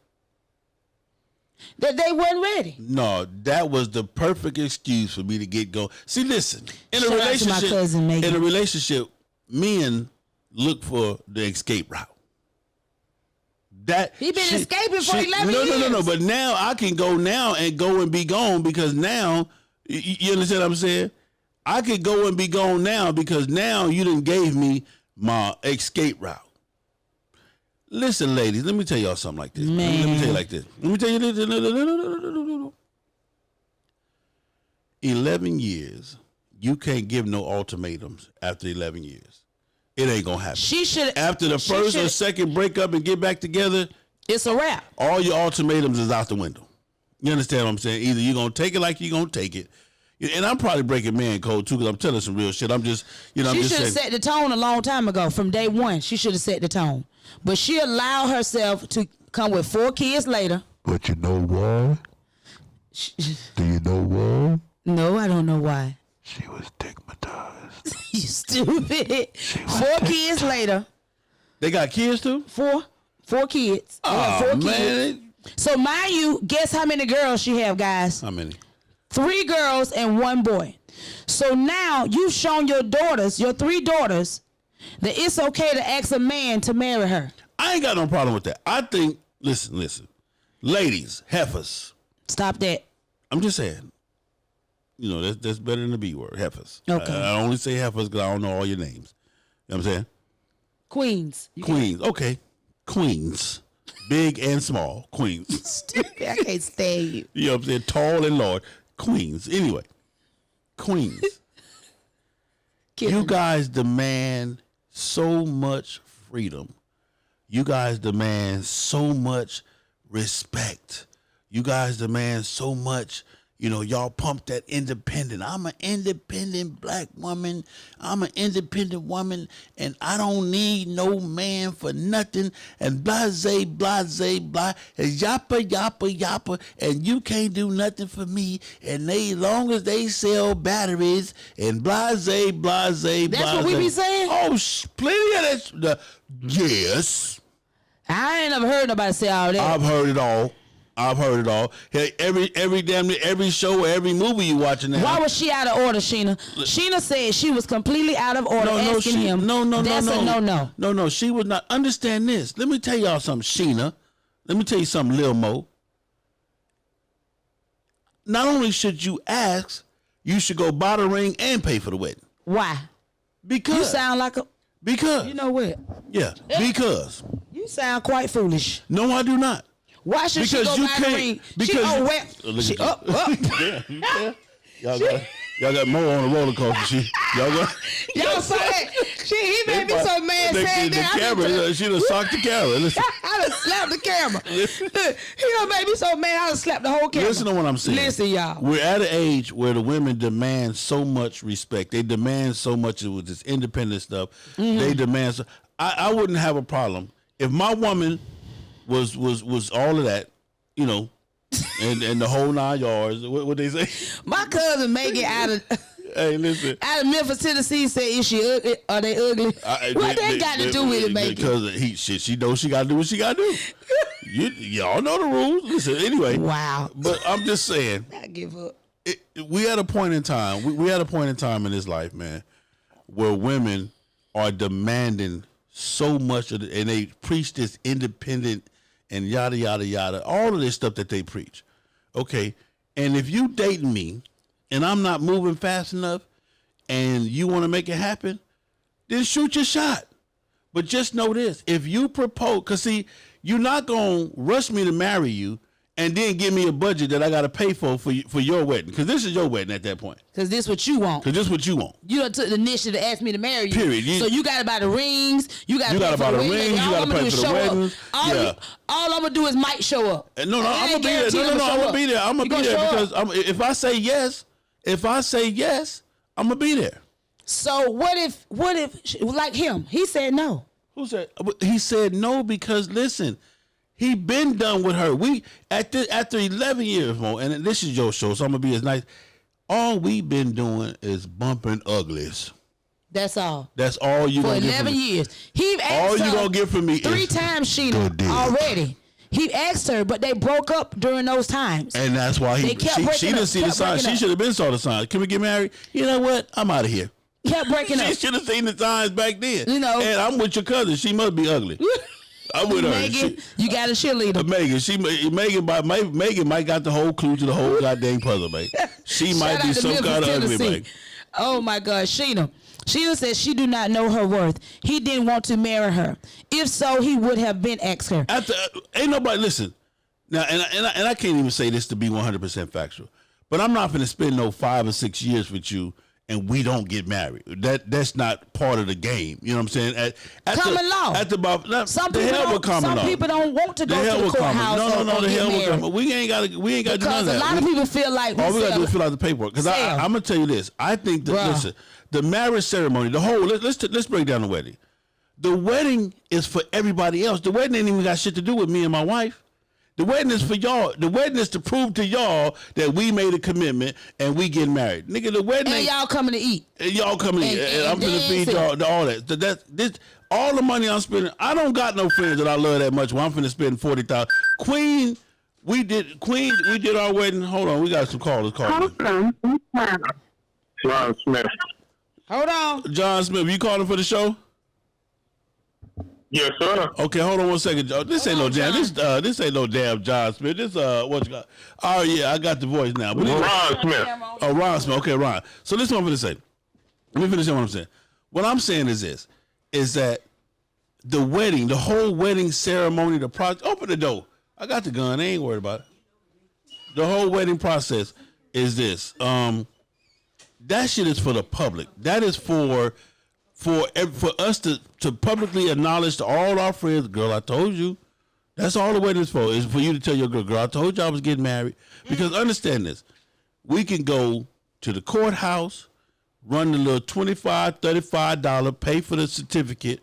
that they wasn't ready. No, that was the perfect excuse for me to get going. See, listen, in Shout out to my cousin, Megan. in a relationship, men look for the escape route. He been escaping for 11 years. No. But now I can go now and be gone because now, you understand what I'm saying? I could go and be gone now because now you done gave me my escape route. Listen, ladies, let me tell y'all something like this. Man. Let me tell you like this. Let me tell you this. No. 11 years, you can't give no ultimatums after 11 years. It ain't gonna happen. She should. After the first or second breakup and get back together, it's a wrap. all your ultimatums is out the window. You understand what I'm saying? Either you're gonna take it like you're gonna take it. And I'm probably breaking man code too because I'm telling some real shit. I'm just, She should have set the tone a long time ago. From day one, she should have set the tone. But she allowed herself to come with 4 kids later. But you know why? Do you know why? No, I don't know why. She was stigmatized. You stupid. 4 kids later. They got kids too? 4 kids. They got 4 kids. So mind you, guess how many girls she have, guys? How many? 3 girls and 1 boy. So now you've shown your daughters, your 3 daughters, that it's okay to ask a man to marry her. I ain't got no problem with that. I think, listen. Ladies, heifers. Stop that. I'm just saying. You know, that's better than the B word, heifers. Okay. I only say heifers because I don't know all your names. You know what I'm saying? Queens. Queens. Okay. Queens. Big and small. Queens. Stupid. I can't stand you. You know what I'm saying? Tall and large. Queens. Anyway. Queens. You guys demand so much freedom. You guys demand so much respect. You guys demand so much, y'all pump that independent. I'm an independent black woman. I'm an independent woman, and I don't need no man for nothing. And blase, and yappa, and you can't do nothing for me. And long as they sell batteries and blase. That's what we be saying? Oh, plenty of that. Yes. I ain't never heard nobody say all that. I've heard it all. Hey, every show or every movie you watching now. Why was she out of order, Sheena? Sheena said she was completely out of order asking him. No. That's a no. No, she was not. Understand this. Let me tell y'all something, Sheena. Let me tell you something, Lil Mo. Not only should you ask, you should go buy the ring and pay for the wedding. Why? Because. You sound like a... Because. You know what? Yeah, because. You sound quite foolish. No, I do not. Why should she go buy the ring? Y'all got more on the roller coaster. Y'all saw that? He made me so mad saying that. The camera, she done socked the camera. Listen. I done slapped the camera. He done made me so mad I done slapped the whole camera. Listen to what I'm saying. Listen, y'all. We're at an age where the women demand so much respect. They demand so much with this independent stuff. Mm-hmm. They demand so. I wouldn't have a problem if my woman was all of that, and the whole 9 yards. What they say? My cousin Megan out of hey, listen, out of Memphis, Tennessee, said, "Is she ugly? Are they ugly? What they got to do with it, Megan?" Because she knows she got to do what she got to do. Y'all know the rules. Listen, anyway. Wow. But I'm just saying. I give up. We at a point in time. We had a point in time in this life, man, where women are demanding so much and they preach this independent and yada yada yada, all of this stuff that they preach. Okay, and if you dating me and I'm not moving fast enough and you want to make it happen, then shoot your shot. But just know this: if you propose, because see, you're not gonna rush me to marry you and then give me a budget that I got to pay for your wedding, because this is your wedding at that point. Because this what you want. Because this what you want. You done took the initiative to ask me to marry you. Period. So you got to buy the rings. You got to buy the rings. You got to pay for the weddings. All I'm gonna do is Mike show up. No, I'm gonna be there. No, I'm gonna be there. I'm gonna be there because if I say yes, I'm gonna be there. So what if like him? He said no. Who said? He said no because listen, he been done with her. We after 11 years, Mo, and this is your show, so I'm gonna be as nice. All we been doing is bumping uglies. That's all. That's all you for gonna 11 get from me. years. He asked all you her gonna get from me 3 is times, Sheena, already. He asked her, but they broke up during those times. And that's why she didn't see the signs. She should have been saw the signs. Can we get married? You know what? I'm out of here. Kept breaking up. She should have seen the signs back then. You know. And I'm with your cousin. She must be ugly. I'm with her. Megan, you got a cheerleader. Megan might got the whole clue to the whole goddamn puzzle, man. She might be some kind of ugly, man. Oh my God, Sheena. Sheena says she do not know her worth. He didn't want to marry her. If so, he would have been asked her. Ain't nobody listen. Now, and I can't even say this to be 100% factual, but I'm not going to spend no 5 or 6 years with you and we don't get married. That's not part of the game. You know what I'm saying? Common law. Some people don't want to go to the courthouse. No, the hell with common. We ain't got to do none of that. Because a lot of people feel like all we got to do is fill out the paperwork. Because I'm gonna tell you this. I think that listen, the marriage ceremony, the whole let's break down the wedding. The wedding is for everybody else. The wedding ain't even got shit to do with me and my wife. The wedding is for y'all. The wedding is to prove to y'all that we made a commitment and we get married. Nigga, the wedding and y'all coming to eat. And y'all coming to eat. And I'm gonna feed y'all all that. All the money I'm spending. I don't got no friends that I love that much. Well, I'm finna spend $40,000. Queen, we did our wedding. Hold on, we got some callers calling. John Smith. Hold on. John Smith, you calling for the show? Yes, sir. Okay, hold on one second. This ain't no damn. This ain't no damn John Smith. This what you got? Oh yeah, I got the voice now. Ron Smith. Oh, Ron Smith. Okay, Ron. So this is what I'm gonna say. Let me finish what I'm saying. What I'm saying is this: is that the wedding, the whole wedding ceremony, the process. Open the door. I got the gun. I ain't worried about it. The whole wedding process is this. That shit is for the public. That is for us to publicly acknowledge to all our friends, girl, I told you. That's all the wedding is for. Is for you to tell your girl, I told you I was getting married. Because understand this. We can go to the courthouse, run the little $25, $35, pay for the certificate,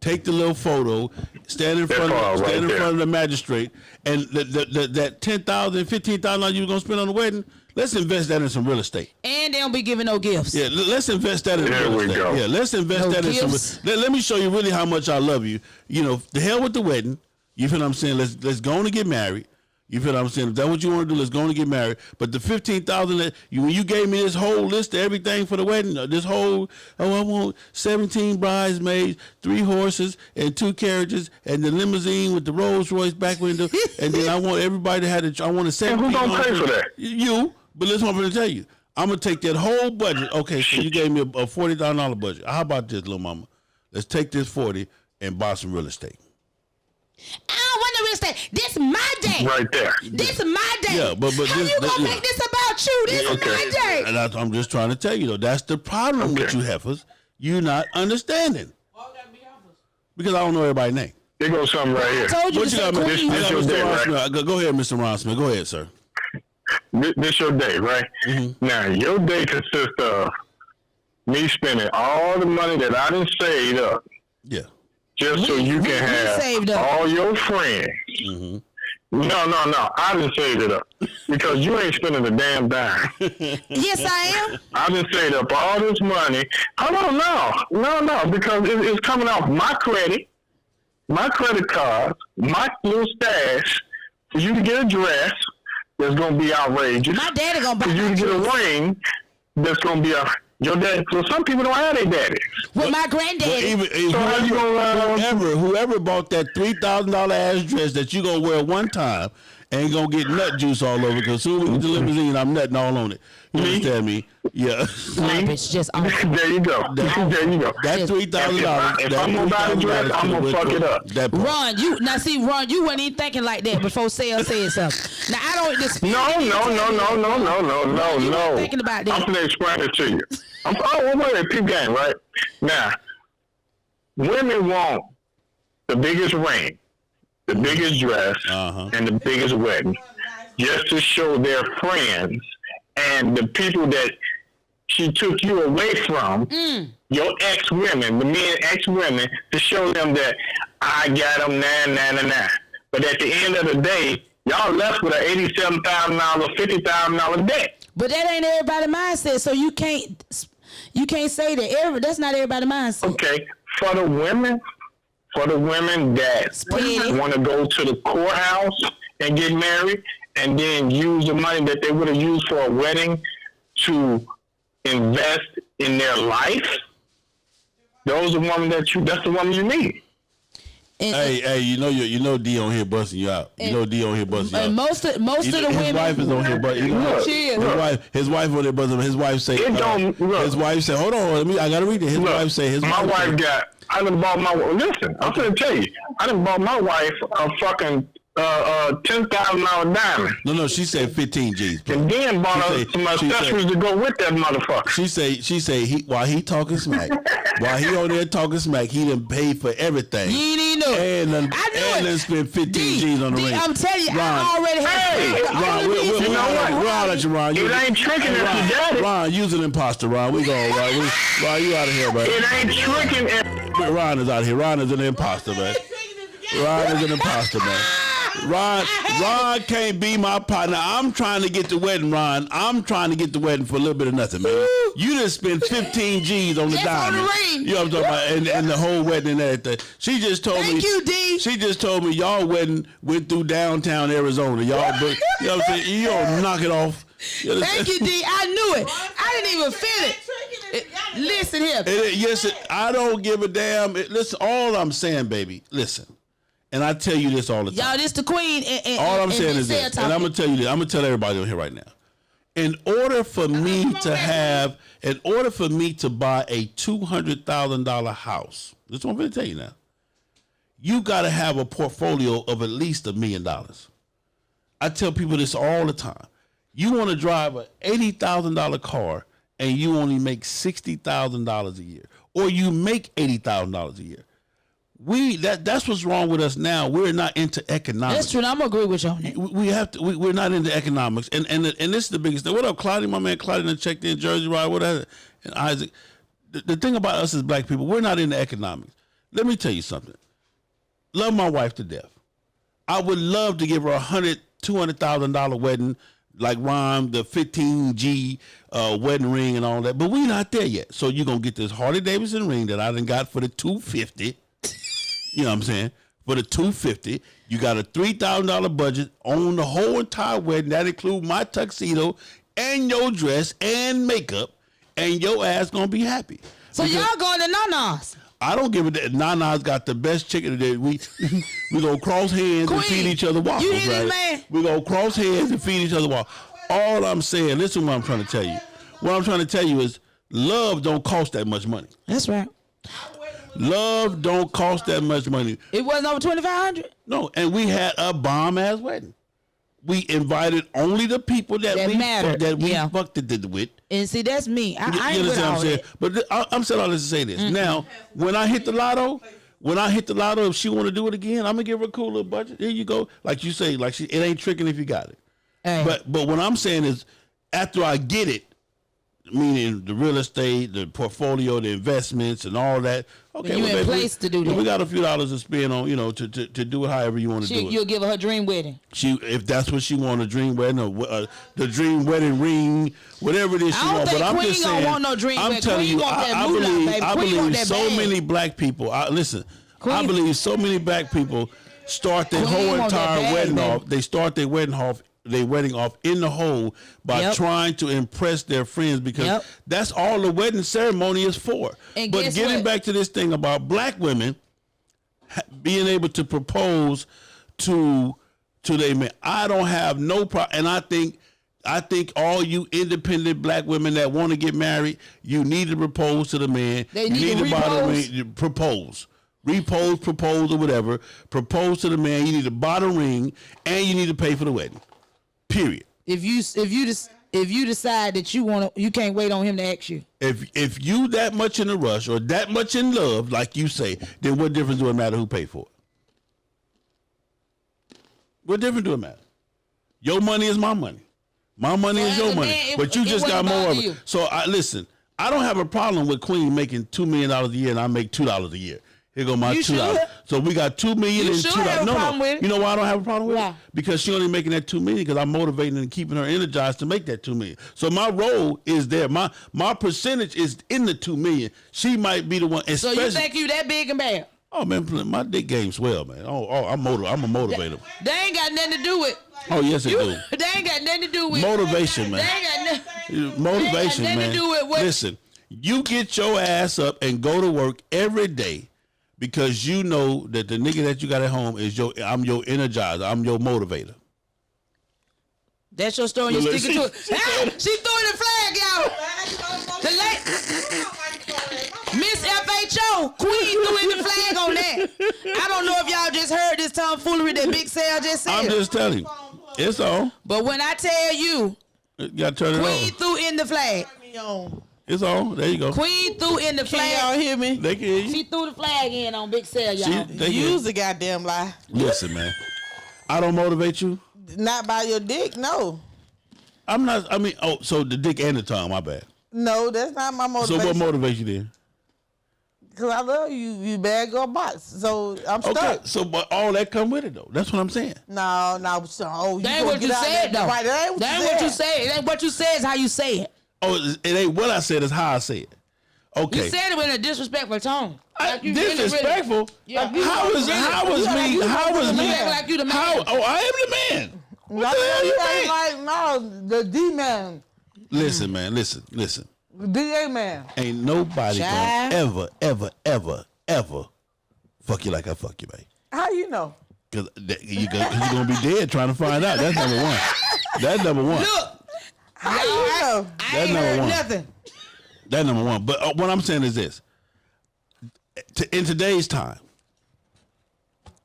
take the little photo, stand in front of the magistrate, and that $10,000, $15,000 you were gonna spend on the wedding, let's invest that in some real estate. And they don't be giving no gifts. Yeah, let's invest that in real estate. Go. Yeah, let's invest that in some. Let me show you really how much I love you. You know, the hell with the wedding. You feel what I'm saying? Let's go on and get married. You feel what I'm saying? If that's what you want to do, let's go on and get married. But the $15,000 when you gave me this whole list of everything for the wedding, this whole I want 17 bridesmaids, 3 horses, and 2 carriages, and the limousine with the Rolls Royce back window, and then I want everybody to have I want a 17. Who's gonna pay for that? You. But listen, what I'm going to tell you. I'm going to take that whole budget. Okay, so you gave me a $40,000 budget. How about this, little mama? Let's take this 40 and buy some real estate. I don't want no real estate. This my day. Right there. This is my day. Yeah, but how you gonna make this about you? This is my day. And I'm just trying to tell you, though, that's the problem with you heifers. You're not understanding. Because I don't know everybody's name. There goes something right here. I told you what you got, Mr. Ron Smith? Go ahead, Mr. Ron Smith. Go ahead, sir. This your day, right? Mm-hmm. Now, your day consists of me spending all the money that I done saved up. Yeah. Just so you can have all your friends. Mm-hmm. No. I done saved it up. Because you ain't spending a damn dime. Yes, I am. I done saved up all this money. No. Because it's coming off my credit cards, my little stash, for you to get a dress that's going to be outrageous. My daddy going to buy for you to get a ring that's going to be your dad. So some people don't have their daddy. With my granddaddy. Whoever bought that $3,000 ass dress that you going to wear one time ain't going to get nut juice all over, because soon we get the limousine, I'm nutting all on it. You understand me? Yeah. It's just there you go. There you go. That $3,000. If I'm going to buy the dress, I'm going to fuck it up. Ron, you weren't even thinking like that before Sale said something. Now, I don't dispute. No. You weren't thinking about that. I'm going to explain it to you. Wait, peep game, right? Now, women want the biggest ring, the biggest dress, and the biggest wedding, just to show their friends and the people that she took you away from your ex-women, the men ex-women, to show them that I got them, nah. But at the end of the day, y'all left with an $87,000, $50,000 debt. But that ain't everybody's mindset, so you can't say that that's not everybody's mindset. Okay, for the women that want to go to the courthouse and get married and then use the money that they would have used for a wedding to invest in their life, that's the woman you need. Hey, you know D on here busting you out. You know D on here busting you out. Most of the women. His wife is on here busting. His wife on there busting. His wife say. His wife say, hold on, I gotta read it. His wife say. I done bought my. Listen, I'm gonna tell you. I done bought my wife a fucking $10,000 diamond. No, she said 15 G's. Bro. And then bought some accessories to go with that motherfucker. She say while he talking smack, while he on there talking smack, he done paid for everything. You ain't even know it. And then spent 15 G's on the ring. I'm telling you, I already Ron, you know what? Ron, let you Ron. It ain't tricking if you got it. Ron, use an imposter, Ron. We going, Ron, you out of here, man. It ain't tricking if... Ron is out here. Ron is an imposter, man. Ron is an imposter, man. Ron can't be my partner. I'm trying to get the wedding, Ron. I'm trying to get the wedding for a little bit of nothing, man. You just spent 15 G's on the diamond. On the ring. You know what I'm talking about? And the whole wedding and everything. She just told me. Thank you, D. She just told me y'all wedding went through downtown Arizona. Y'all, but you know what I'm saying? You don't knock it off. Thank you, D. I knew it. I didn't even feel it. Listen here. Yes, I don't give a damn. Listen, all I'm saying, baby, listen. And I tell you this all the time. Y'all, this the queen. All I'm saying is this. And I'm going to tell you this. I'm going to tell everybody on here right now. In order for me to buy a $200,000 house, this is what I'm going to tell you now. You got to have a portfolio of at least $1 million. I tell people this all the time. You want to drive an $80,000 car and you only make $60,000 a year, or you make $80,000 a year. That's what's wrong with us now. We're not into economics. That's true. I'm gonna agree with you on that. We're not into economics, and this is the biggest thing. What up, Claudia? My man Claudia that checked in Jersey, right? Whatever. And Isaac. The thing about us as black people, we're not into economics. Let me tell you something. Love my wife to death. I would love to give her $200,000 wedding, like Ron, the 15G wedding ring and all that. But we're not there yet. So you're gonna get this Harley Davidson ring that I done got for the $250. You know what I'm saying? For the $250, you got a $3,000 budget on the whole entire wedding. That includes my tuxedo and your dress and makeup, and your ass gonna be happy. So y'all going to Nana's? I don't give a damn. Nana's got the best chicken today. We gonna cross hands and feed each other waffles. You hear this, man? We gonna cross hands and feed each other waffles. All I'm saying, listen to what I'm trying to tell you. What I'm trying to tell you is love don't cost that much money. That's right. Love don't cost that much money. It wasn't over $2,500? No, and we had a bomb-ass wedding. We invited only the people that we fucked it with. And see, that's me. I you ain't with understand all what I'm saying? But I'm saying all this to say this. Mm-hmm. Now, when I hit the lotto, if she want to do it again, I'm going to give her a cool little budget. Here you go. Like you say, it ain't tricking if you got it. Hey. But what I'm saying is, after I get it, meaning the real estate, the portfolio, the investments, and all that. Okay, you in place to do that. We got a few dollars to spend on, to do it however you want to do it. You'll give her dream wedding. If that's what she want, a dream wedding, or the dream wedding ring, whatever it is she want. But I'm just saying, want no dream I'm telling you, I believe so many black people. Listen, I believe so many black people start their whole entire wedding off. They start their wedding off in the hole by trying to impress their friends, because that's all the wedding ceremony is for. And but getting back to this thing about black women being able to propose to their men, I don't have no problem. And I think all you independent black women that want to get married, you need to propose to the man. They need to propose. Propose, or whatever. Propose to the man. You need to buy the ring, and you need to pay for the wedding. Period. If you decide that you can't wait on him to ask you. If you that much in a rush or that much in love, like you say, then what difference do it matter who paid for it? What difference do it matter? Your money is my money. My money is your money, man, but you just got more of it. You. So listen. I don't have a problem with Queen making $2 million a year, and I make $2 a year. Here go my $2. So we got $2 million and $2. No. You know why I don't have a problem with it? Because she only making that $2 million because I'm motivating and keeping her energized to make that $2 million. So my role is there. My percentage is in the $2 million. She might be the one. So you think you that big and bad? Oh man, my dick game swell, man. I'm a motivator. They ain't got nothing to do with. Oh yes, it do. They ain't got nothing to do with motivation, man. They ain't got motivation, man. To do with what? Listen, you get your ass up and go to work every day because you know that the nigga that you got at home is I'm your energizer. I'm your motivator. That's your story. You sticking to it. She throwing the flag, y'all. Miss FHO, Queen threw in the flag on that. I don't know if y'all just heard this tomfoolery that Big Sal just said. I'm just telling you. It's on. But when I tell you, gotta turn it on. Queen threw in the flag. It's on. There you go. Queen threw in the flag. Can y'all hear me? They can hear you. She threw the flag in on Big Sal, y'all. Use the goddamn lie. Listen, man. I don't motivate you. Not by your dick, no. I'm not. I mean, so the dick and the tongue. My bad. No, that's not my motivation. So what motivates you then? Because I love you. You bad girl box. So I'm stuck. Okay, so but all that come with it though. That's what I'm saying. No. So, that ain't what you said though. Right, that ain't what you said. It ain't what you said is how you say it. Oh, it ain't what I said. It's how I say it. Okay. You said it in a disrespectful tone. Like disrespectful? Yeah. How was me? Like you the man. I am the man. What the hell you mean? Like no, the D man. Listen, man. Listen. The DA man. Ain't nobody gonna ever fuck you like I fuck you, man. How you know? Because you're gonna be dead trying to find out. That's number one. That's number one. Look, how you know? I ain't heard nothing. That's number one. But what I'm saying is this: in today's time,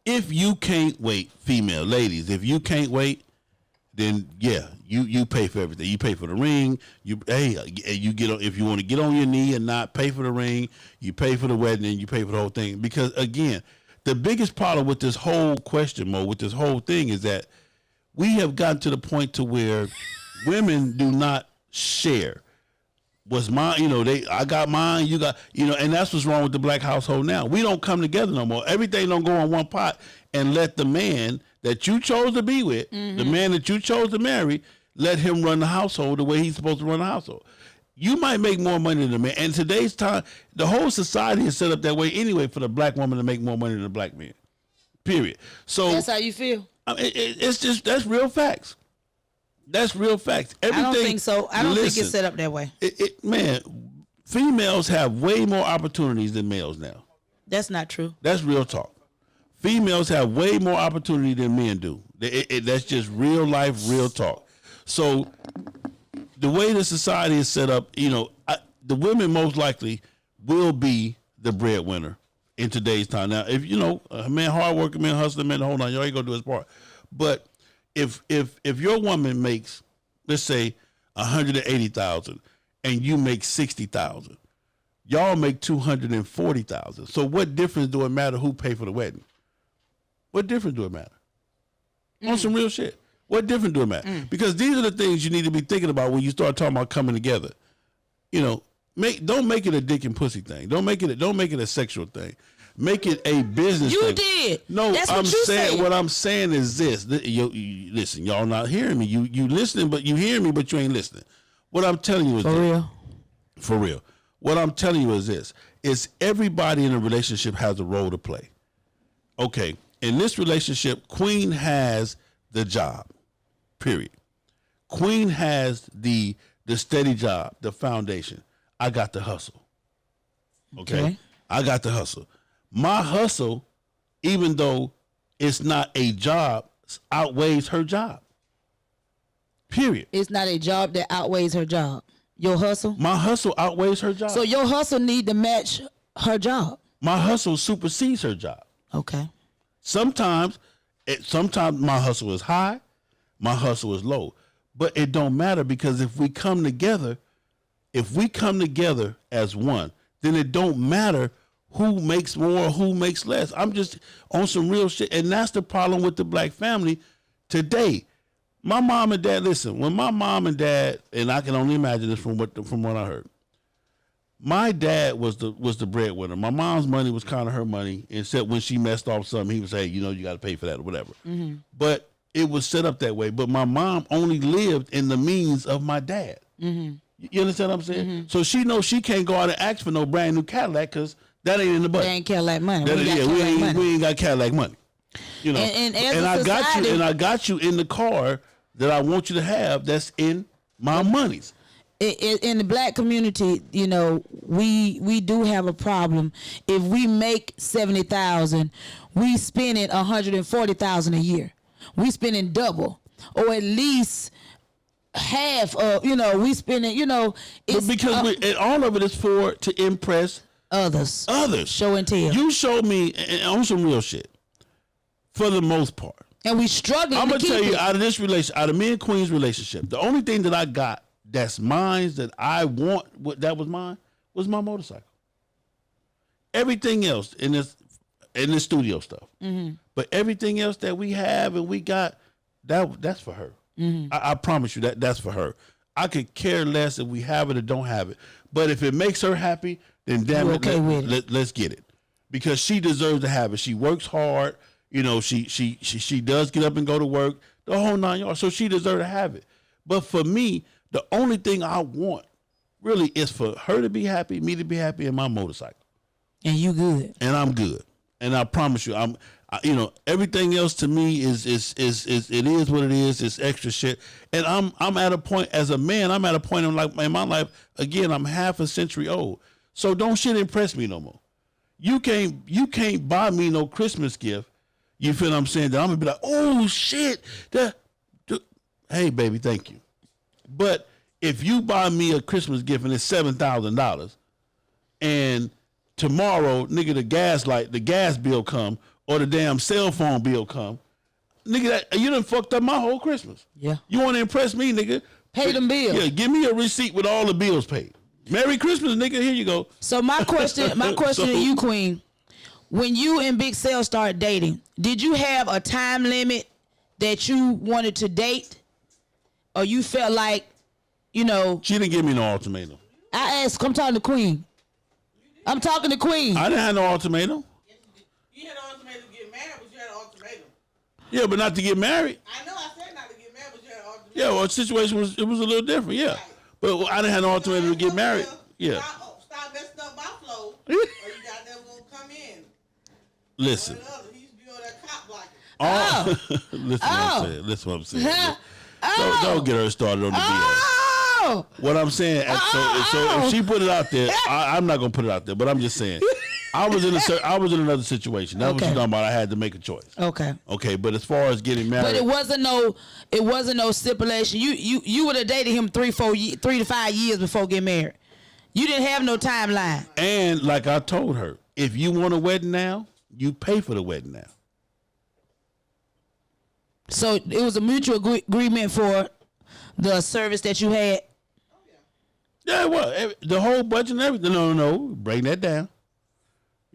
if you can't wait, female ladies, if you can't wait, then yeah, you pay for everything. You pay for the ring. You get on, if you want to get on your knee and not pay for the ring, you pay for the wedding and you pay for the whole thing. Because again, the biggest problem with this whole question, Mo, with this whole thing is that we have gotten to the point to where women do not share. What's mine, I got mine, you got, and that's what's wrong with the black household now. We don't come together no more. Everything don't go on one pot and let the man that you chose to be with, the man that you chose to marry, let him run the household the way he's supposed to run the household. You might make more money than the man. And today's time, the whole society is set up that way anyway for the black woman to make more money than the black man. Period. So that's how you feel. It's just, that's real facts. That's real facts. Everything, I don't think so. I don't think it's set up that way. Man, females have way more opportunities than males now. That's not true. That's real talk. Females have way more opportunity than men do. That's just real life, real talk. So the way the society is set up, the women most likely will be the breadwinner in today's time. Now, if a man, hardworking man, hustling man, hold on, y'all ain't gonna do his part. But if your woman makes, let's say, $180,000 and you make $60,000, y'all make $240,000. So what difference do it matter who pay for the wedding? What difference do it matter? On some real shit. What difference do it matter? Because these are the things you need to be thinking about when you start talking about coming together. Don't make it a dick and pussy thing. Don't make it a sexual thing. Make it a business thing. You did. No, I'm saying what I'm saying is this. Listen, y'all not hearing me. You listening, but you hear me, but you ain't listening. What I'm telling you is for real. What I'm telling you is this: is everybody in a relationship has a role to play. Okay, in this relationship, Queen has the job. Period. Queen has the steady job, the foundation. I got the hustle. Okay. I got the hustle. My hustle, even though it's not a job, outweighs her job. Period. It's not a job that outweighs her job. Your hustle? My hustle outweighs her job. So your hustle need to match her job. My hustle supersedes her job. Okay. Sometimes my hustle is high, my hustle is low. But it don't matter, because if we come together as one, then it don't matter who makes more or who makes less. I'm just on some real shit. And that's the problem with the black family today. My mom and dad, listen, when my mom and dad, and I can only imagine this from what I heard. My dad was the breadwinner. My mom's money was kind of her money, except when she messed off something, he would say, you got to pay for that or whatever. Mm-hmm. But it was set up that way. But my mom only lived in the means of my dad. Mm-hmm. You understand what I'm saying? Mm-hmm. So she knows she can't go out and ask for no brand new Cadillac because that ain't in the budget. That ain't Cadillac money. We ain't got Cadillac money. And I got you in the car that I want you to have. That's in my monies. In the black community, we do have a problem. If we make $70,000, we spending $140,000 a year. We spending double, or at least half of. We spending. It's because all of it is to impress others. Show and tell. You showed me on some real shit, for the most part. And we struggling. I'm gonna tell you, out of me and Queen's relationship, the only thing that I got that's mine that I want, that was mine, was my motorcycle. Everything else in this studio stuff, mm-hmm. But everything else that we have and we got, that's for her. Mm-hmm. I promise you that's for her. I could care less if we have it or don't have it. But if it makes her happy, then damn it, let's get it, because she deserves to have it. She works hard. She does get up and go to work, the whole 9 yards. So she deserves to have it. But for me, the only thing I want really is for her to be happy, me to be happy, and my motorcycle. And you good. And I'm good. And I promise you, everything else to me is it is what it is. It's extra shit. And I'm at a point as a man. I'm at a point in my life. Again, I'm half a century old. So don't shit impress me no more. You can't buy me no Christmas gift. You feel what I'm saying? That I'm gonna be like, oh shit. Hey baby, thank you. But if you buy me a Christmas gift and it's $7,000, and tomorrow, nigga, the gas bill come, or the damn cell phone bill come, nigga, you done fucked up my whole Christmas. Yeah. You want to impress me, nigga? Pay them bills. Yeah, give me a receipt with all the bills paid. Merry Christmas, nigga. Here you go. So my question to you, Queen, when you and Big Cell started dating, did you have a time limit that you wanted to date? Or you felt like, She didn't give me no ultimatum. I'm talking to Queen. I'm talking to Queen. I didn't have no ultimatum. You had an ultimatum to get married, but you had an ultimatum. Yeah, but not to get married. I know I said not to get married, but you had an ultimatum. Yeah, well, the situation was a little different, yeah. Right. But I didn't have no ultimatum to get married. Yeah. Stop messing up my flow, or you got them gonna come in. Listen. He used to be on that cop block. Listen what I'm saying. Don't get her started on the BS. What I'm saying, so if she put it out there, I'm not gonna put it out there, but I'm just saying, I was in another situation. That's what you're talking about. I had to make a choice. Okay, but as far as getting married, but it wasn't no stipulation. You would have dated him 3 to 5 years before getting married. You didn't have no timeline. And like I told her, if you want a wedding now, you pay for the wedding now. So it was a mutual agreement for the service that you had? Yeah, well, the whole budget and everything. No, bring that down.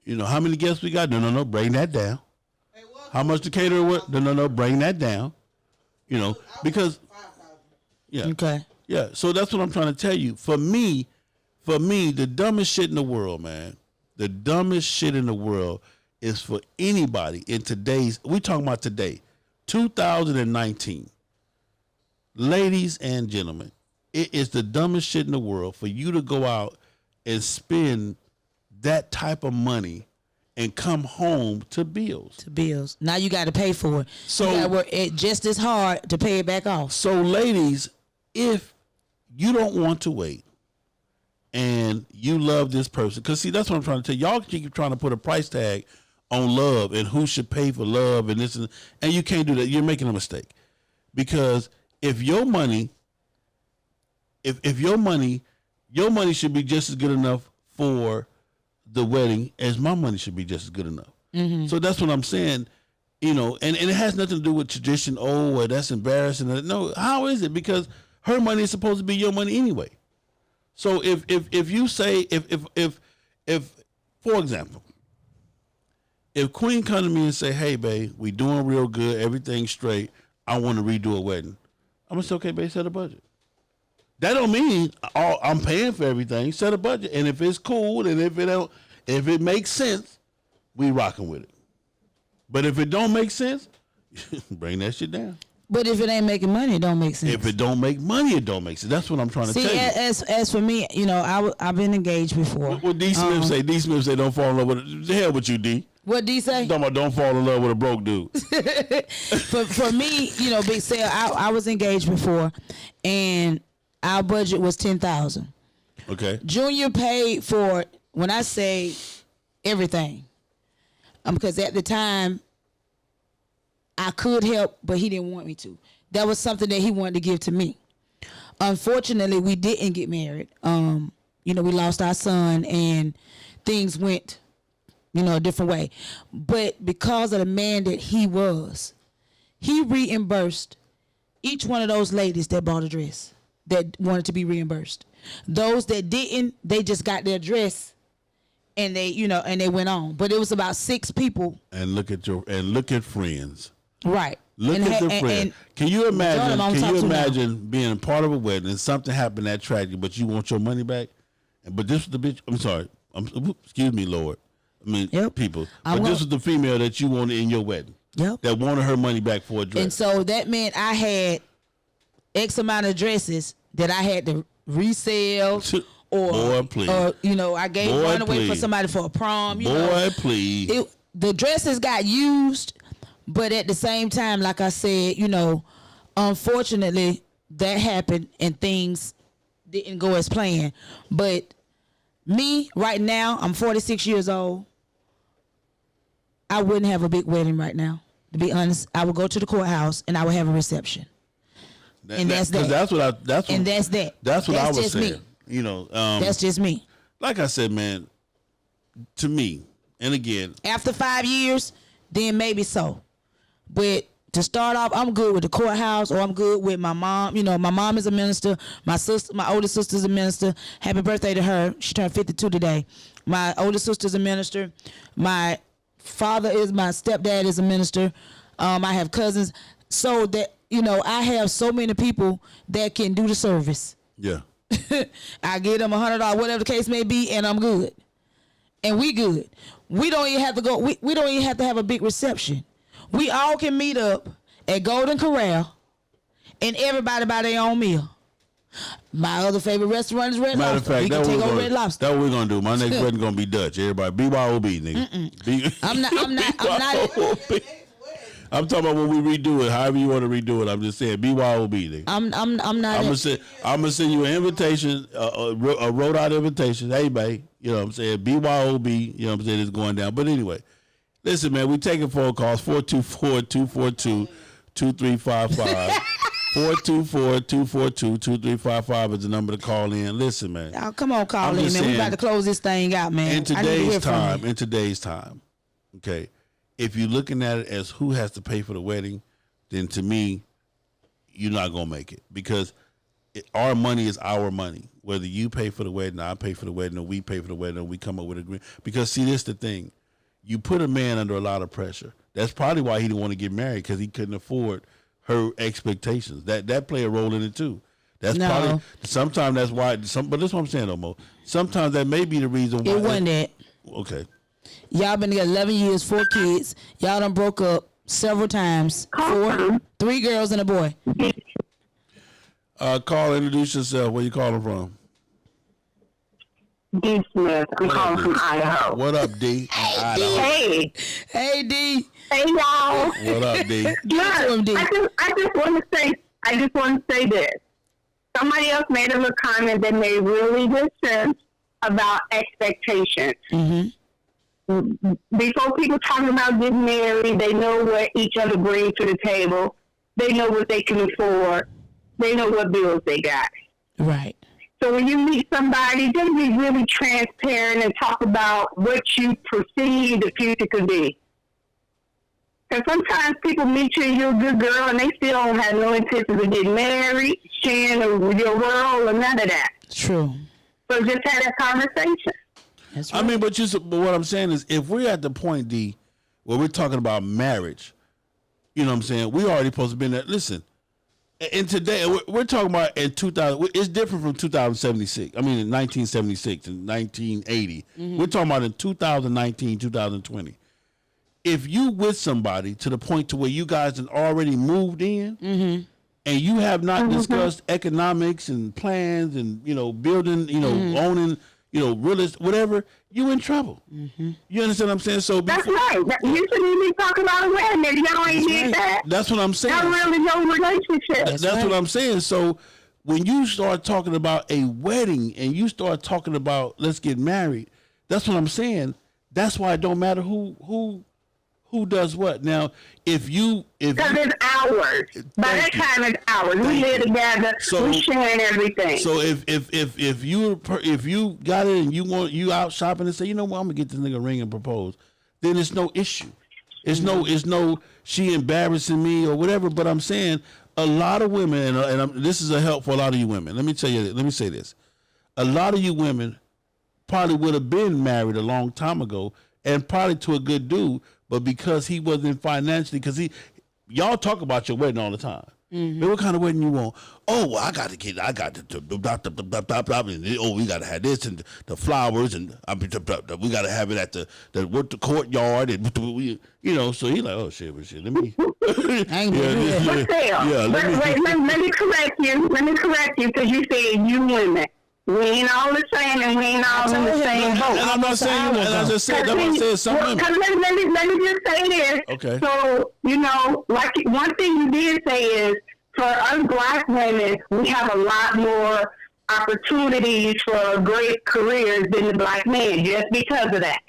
How many guests we got? No, bring that down. How much the caterer was? No, bring that down. Because, yeah. Okay. Yeah, so that's what I'm trying to tell you. For me, the dumbest shit in the world, man, the dumbest shit in the world is for anybody in we talking about today, 2019. Ladies and gentlemen, it is the dumbest shit in the world for you to go out and spend that type of money and come home to bills. Now you got to pay for it. So you got to work just as hard to pay it back off. So ladies, if you don't want to wait and you love this person, because see, that's what I'm trying to tell you. Y'all keep trying to put a price tag on love and who should pay for love and this, and you can't do that. You're making a mistake, because if your money should be just as good enough for the wedding as my money should be just as good enough. Mm-hmm. So that's what I'm saying, and it has nothing to do with tradition. Oh, well, that's embarrassing. No, how is it? Because her money is supposed to be your money anyway. So if you say, if for example, if Queen come to me and say, hey, babe, we doing real good, everything's straight, I want to redo a wedding. I'm gonna say, okay, babe, set a budget. That don't mean I'm paying for everything. Set a budget, and if it's cool, and if it makes sense, we rocking with it. But if it don't make sense, bring that shit down. But if it ain't making money, it don't make sense. If it don't make money, it don't make sense. That's what I'm trying to tell you. As for me, you know, I've been engaged before. What D. Smith say? D. Smith say don't fall in love with the hell with you, D. What D say? Don't fall in love with a broke dude. for me, you know, Big Sale, I was engaged before, and our budget was $10,000. Okay. Junior paid for, when I say everything, because at the time I could help, but he didn't want me to. That was something that he wanted to give to me. Unfortunately, we didn't get married. You know, we lost our son, and things went, you know, a different way. But because of the man that he was, he reimbursed each one of those ladies that bought a dress that wanted to be reimbursed. Those that didn't, they just got their dress and they, you know, and they went on. But it was about 6 people. And look at friends. Right. Look at the friends. Can you imagine being a part of a wedding and something happened that tragic, but you want your money back? But this was the bitch. I'm sorry. Excuse me, Lord. I mean, people. But this was the female that you wanted in your wedding. Yep. That wanted her money back for a dress. And so that meant I had X amount of dresses that I had to resell. Or you know, I gave one away for somebody for a prom. Please. The dresses got used, but at the same time, like I said, you know, unfortunately, that happened and things didn't go as planned. But me, right now, I'm 46 years old. I wouldn't have a big wedding right now. To be honest, I would go to the courthouse and I would have a reception. That's that. That's what I was saying. Me. You know, that's just me. Like I said, man, to me, and again, after 5 years, then maybe so. But to start off, I'm good with the courthouse, or I'm good with my mom. You know, my mom is a minister. My older sister's a minister. Happy birthday to her. She turned 52 today. My older sister's a minister. My stepdad is a minister. I have cousins. So that, you know, I have so many people that can do the service. Yeah. I give them $100, whatever the case may be, and I'm good. And we good. We don't even have to go. We don't even have to have a big reception. We all can meet up at Golden Corral, and everybody buy their own meal. My other favorite restaurant is Red Lobster. Matter of fact, we can take over Red Lobster. That's what we're gonna do. My next wedding gonna be Dutch. Everybody, BYOB, nigga. I'm not. I'm talking about when we redo it. However you want to redo it. I'm just saying BYOB, nigga. I'm not. I'm gonna send you an invitation, a wrote out invitation. Hey, babe, you know what I'm saying? BYOB. You know what I'm saying? It's going down. But anyway, listen, man. We taking phone calls 424-242-2355. 424-242-2355 is the number to call in. Listen, man. Oh, come on, call in, man. Saying, we about to close this thing out, man. In today's time, okay, if you're looking at it as who has to pay for the wedding, then to me, you're not going to make it, because our money is our money. Whether you pay for the wedding, I pay for the wedding, or we pay for the wedding, or we come up with an agreement. Because, see, this is the thing. You put a man under a lot of pressure. That's probably why he didn't want to get married, because he couldn't afford her expectations. That play a role in it too. That's probably sometimes that's why. But that's what I'm saying, Omo. Sometimes that may be the reason why. It wasn't that. Okay. Y'all been together 11 years, 4 kids. Y'all done broke up several times. 3 girls and a boy. Call, introduce yourself. Where you calling from? D. Smith. I'm calling from Idaho. What up, D? Hey. Hey, D. Hey, y'all. What up, D? Good. I just want to say this. Somebody else made a little comment that made really good sense about expectations. Mm-hmm. Before people talking about getting married, they know what each other brings to the table. They know what they can afford. They know what bills they got. Right. So when you meet somebody, just be really transparent and talk about what you perceive the future could be. Because sometimes people meet you and you're a good girl and they still don't have no intentions of getting married, sharing your world, or none of that. True. So just have that conversation. That's right. I mean, but what I'm saying is, if we're at the point, D, where we're talking about marriage, you know what I'm saying? We already supposed to be in that. Listen, And today we're talking about in 2000. It's different from 2076. I mean, in 1976 and 1980. We're talking about in 2019, 2020. If you with somebody to the point to where you guys have already moved in, and you have not discussed economics and plans and building, owning, real estate, whatever, you in trouble. You understand what I'm saying? So that's right. You shouldn't even be talking about a wedding if y'all ain't did that. That's what I'm saying. Y'all really no relationship. That's what I'm saying. So when you start talking about a wedding and you start talking about let's get married, that's what I'm saying. That's why it don't matter who does what. Now, because it's ours. By that time, it's ours. We live together. So, we sharing everything. So if you got it and you out shopping and say, you know what, I'm gonna get this nigga a ring and propose, then it's no issue. It's no she embarrassing me or whatever. But I'm saying a lot of women, and this is a help for a lot of you women. Let me say this: a lot of you women probably would have been married a long time ago and probably to a good dude. But because he wasn't financially, y'all talk about your wedding all the time. Man, what kind of wedding you want? Oh, well, I got the we got to have this and the flowers and we got to have it at the courtyard and so he like, oh shit, let me. Let me correct you. Because you said you women. We ain't all the same, and we ain't all in the same boat. And I'm not saying, and I just said that. I said something. Let me just say this. Okay. So like one thing you did say is, for us black women, we have a lot more opportunities for great careers than the black men, just because of that.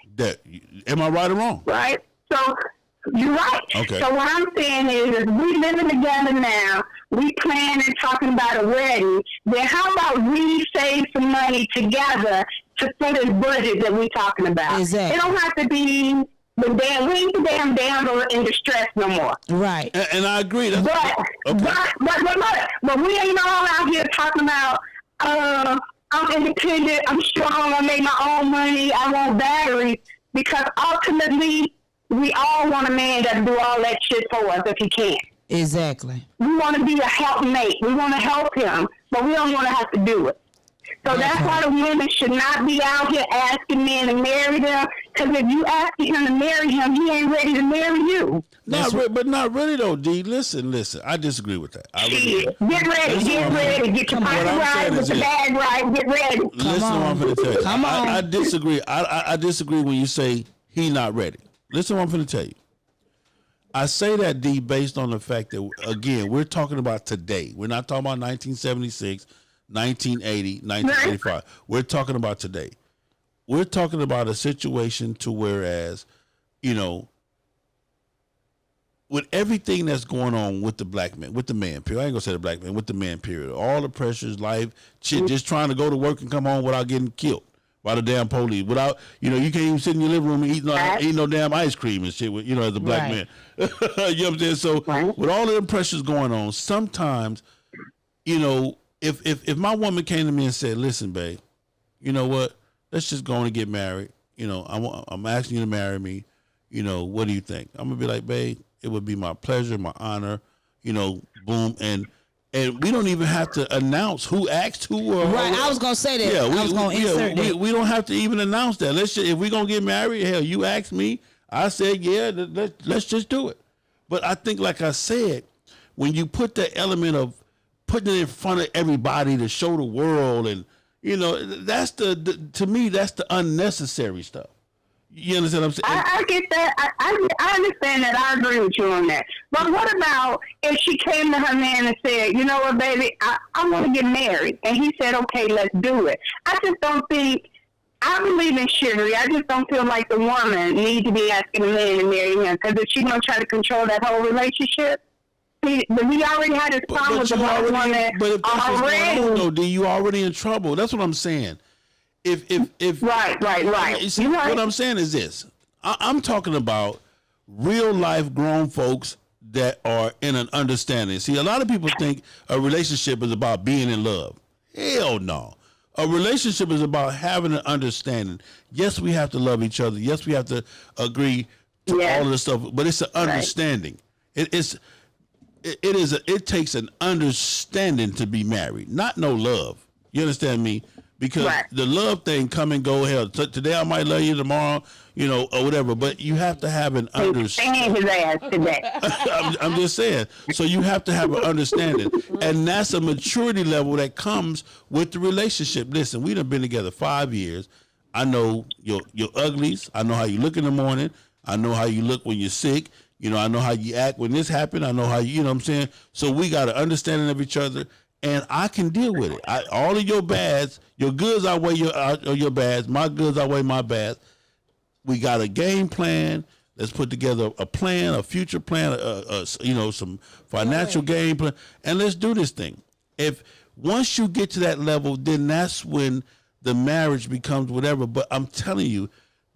Am I right or wrong? Right. So you're right. Okay. So what I'm saying is we living together now. We planning talking about a wedding. Then how about we save some money together for this budget that we talking about? Exactly. It don't have to be we ain't the damn gambler in distress no more. Right. And I agree. But we ain't all out here talking about I'm independent, I'm strong, I make my own money, I want batteries, because ultimately we all want a man that do all that shit for us if he can. Exactly. We want to be a helpmate. We want to help him, but we don't want to have to do it. So that's why the women should not be out here asking men to marry them. Because if you asking him to marry him, he ain't ready to marry you. But not really though, D. Listen. I disagree with that. Get ready. Get your pocket right, get your bag right. Get ready. Listen, what I'm going to tell you. Come on. I disagree. I disagree when you say he not ready. Listen, what I'm going to tell you. I say that, D, based on the fact that, again, we're talking about today. We're not talking about 1976, 1980, 1985. We're talking about today. We're talking about a situation to whereas, with everything that's going on with the black man, with the man, period. I ain't going to say the black man, with the man, period. All the pressures, life, shit, just trying to go to work and come home without getting killed by the damn police. Without, you can't even sit in your living room and eat no damn ice cream and shit, as a black man. You know what I'm saying? So with all of the pressures going on, sometimes, if my woman came to me and said, listen, babe, you know what? Let's just go on and get married. I'm asking you to marry me. What do you think? I'm going to be like, babe, it would be my pleasure, my honor, boom. And we don't even have to announce who asked who. Right, I was going to say that. Yeah, I was going to insert that. We don't have to even announce that. If we're going to get married, hell, you asked me. I said, yeah, let's just do it. But I think, like I said, when you put the element of putting it in front of everybody to show the world, and, that's to me, that's the unnecessary stuff. You understand what I'm saying? I get that. I understand that. I agree with you on that. But what about if she came to her man and said, you know what, baby, I want to get married. And he said, okay, let's do it. I just don't think, I believe in chivalry. I just don't feel like the woman needs to be asking a man to marry him. Because if she's going to try to control that whole relationship, we already had this problem with the black woman. But if that's what's going on, though, D, you already in trouble. That's what I'm saying. If right. You see, what I'm saying is this. I'm talking about real life grown folks that are in an understanding. See, a lot of people think a relationship is about being in love. Hell no. A relationship is about having an understanding. Yes, we have to love each other. Yes, we have to agree to all of this stuff, but it's an understanding. It's it takes an understanding to be married, not no love. You understand me? Because the love thing come and go. Hell, today I might love you, tomorrow, or whatever. But you have to have an understanding. His ass today. I'm just saying. So you have to have an understanding, and that's a maturity level that comes with the relationship. Listen, we done been together 5 years. I know your uglies. I know how you look in the morning. I know how you look when you're sick. I know how you act when this happened. I know how you know what I'm saying? So we got an understanding of each other, and I can deal with it. All of your bads, your goods outweigh your bads. My goods outweigh my bads. We got a game plan. Let's put together a plan, a future plan, some financial game plan, and let's do this thing. If once you get to that level, then that's when the marriage becomes whatever. But I'm telling you,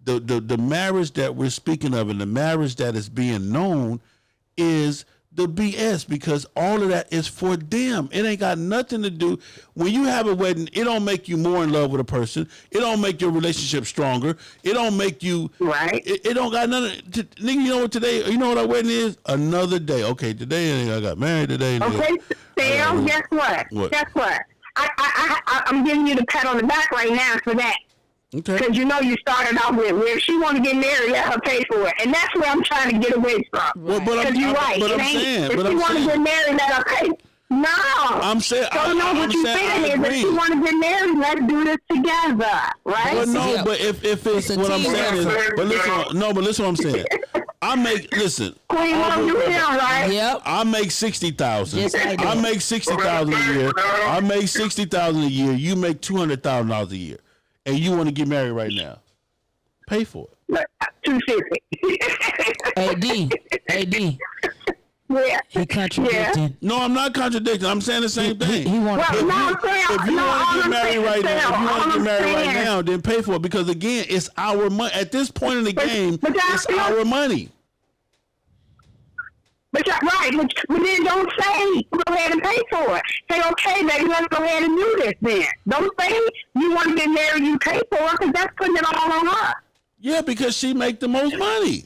the marriage that we're speaking of and the marriage that is being known is the BS, because all of that is for them. It ain't got nothing to do. When you have a wedding, it don't make you more in love with a person. It don't make your relationship stronger. It don't make you right. It don't got nothing. Nigga, you know what today? You know what our wedding is? Another day. Okay, today I got married today. Okay, Sam. Guess what? Guess what? I'm giving you the pat on the back right now for that. Okay. Because you started off with where if she want to get married, let her pay for it, and that's where I'm trying to get away from. Because you're right. If she want to get married, let her pay. No. I'm saying. So what you're saying is, if she want to get married, let's do this together, right? Well, no, but if it's what I'm saying is, but listen what I'm saying. I make Queen, right? Yep. I make 60,000. Yes, I make 60,000 a year. I make 60,000 a year. You make $200,000 a year, and you want to get married right now? Pay for it. $250. AD. Yeah. He contradicting. Yeah. No, I'm not contradicting. I'm saying the same thing. He want if you want to get married right now, then pay for it, because again, it's our money. At this point in the game, it's our money. But then don't say go ahead and pay for it. Say, okay, baby, let's go ahead and do this then. Don't say you want to get married, you pay for it, because that's putting it all on her. Yeah, because she make the most money.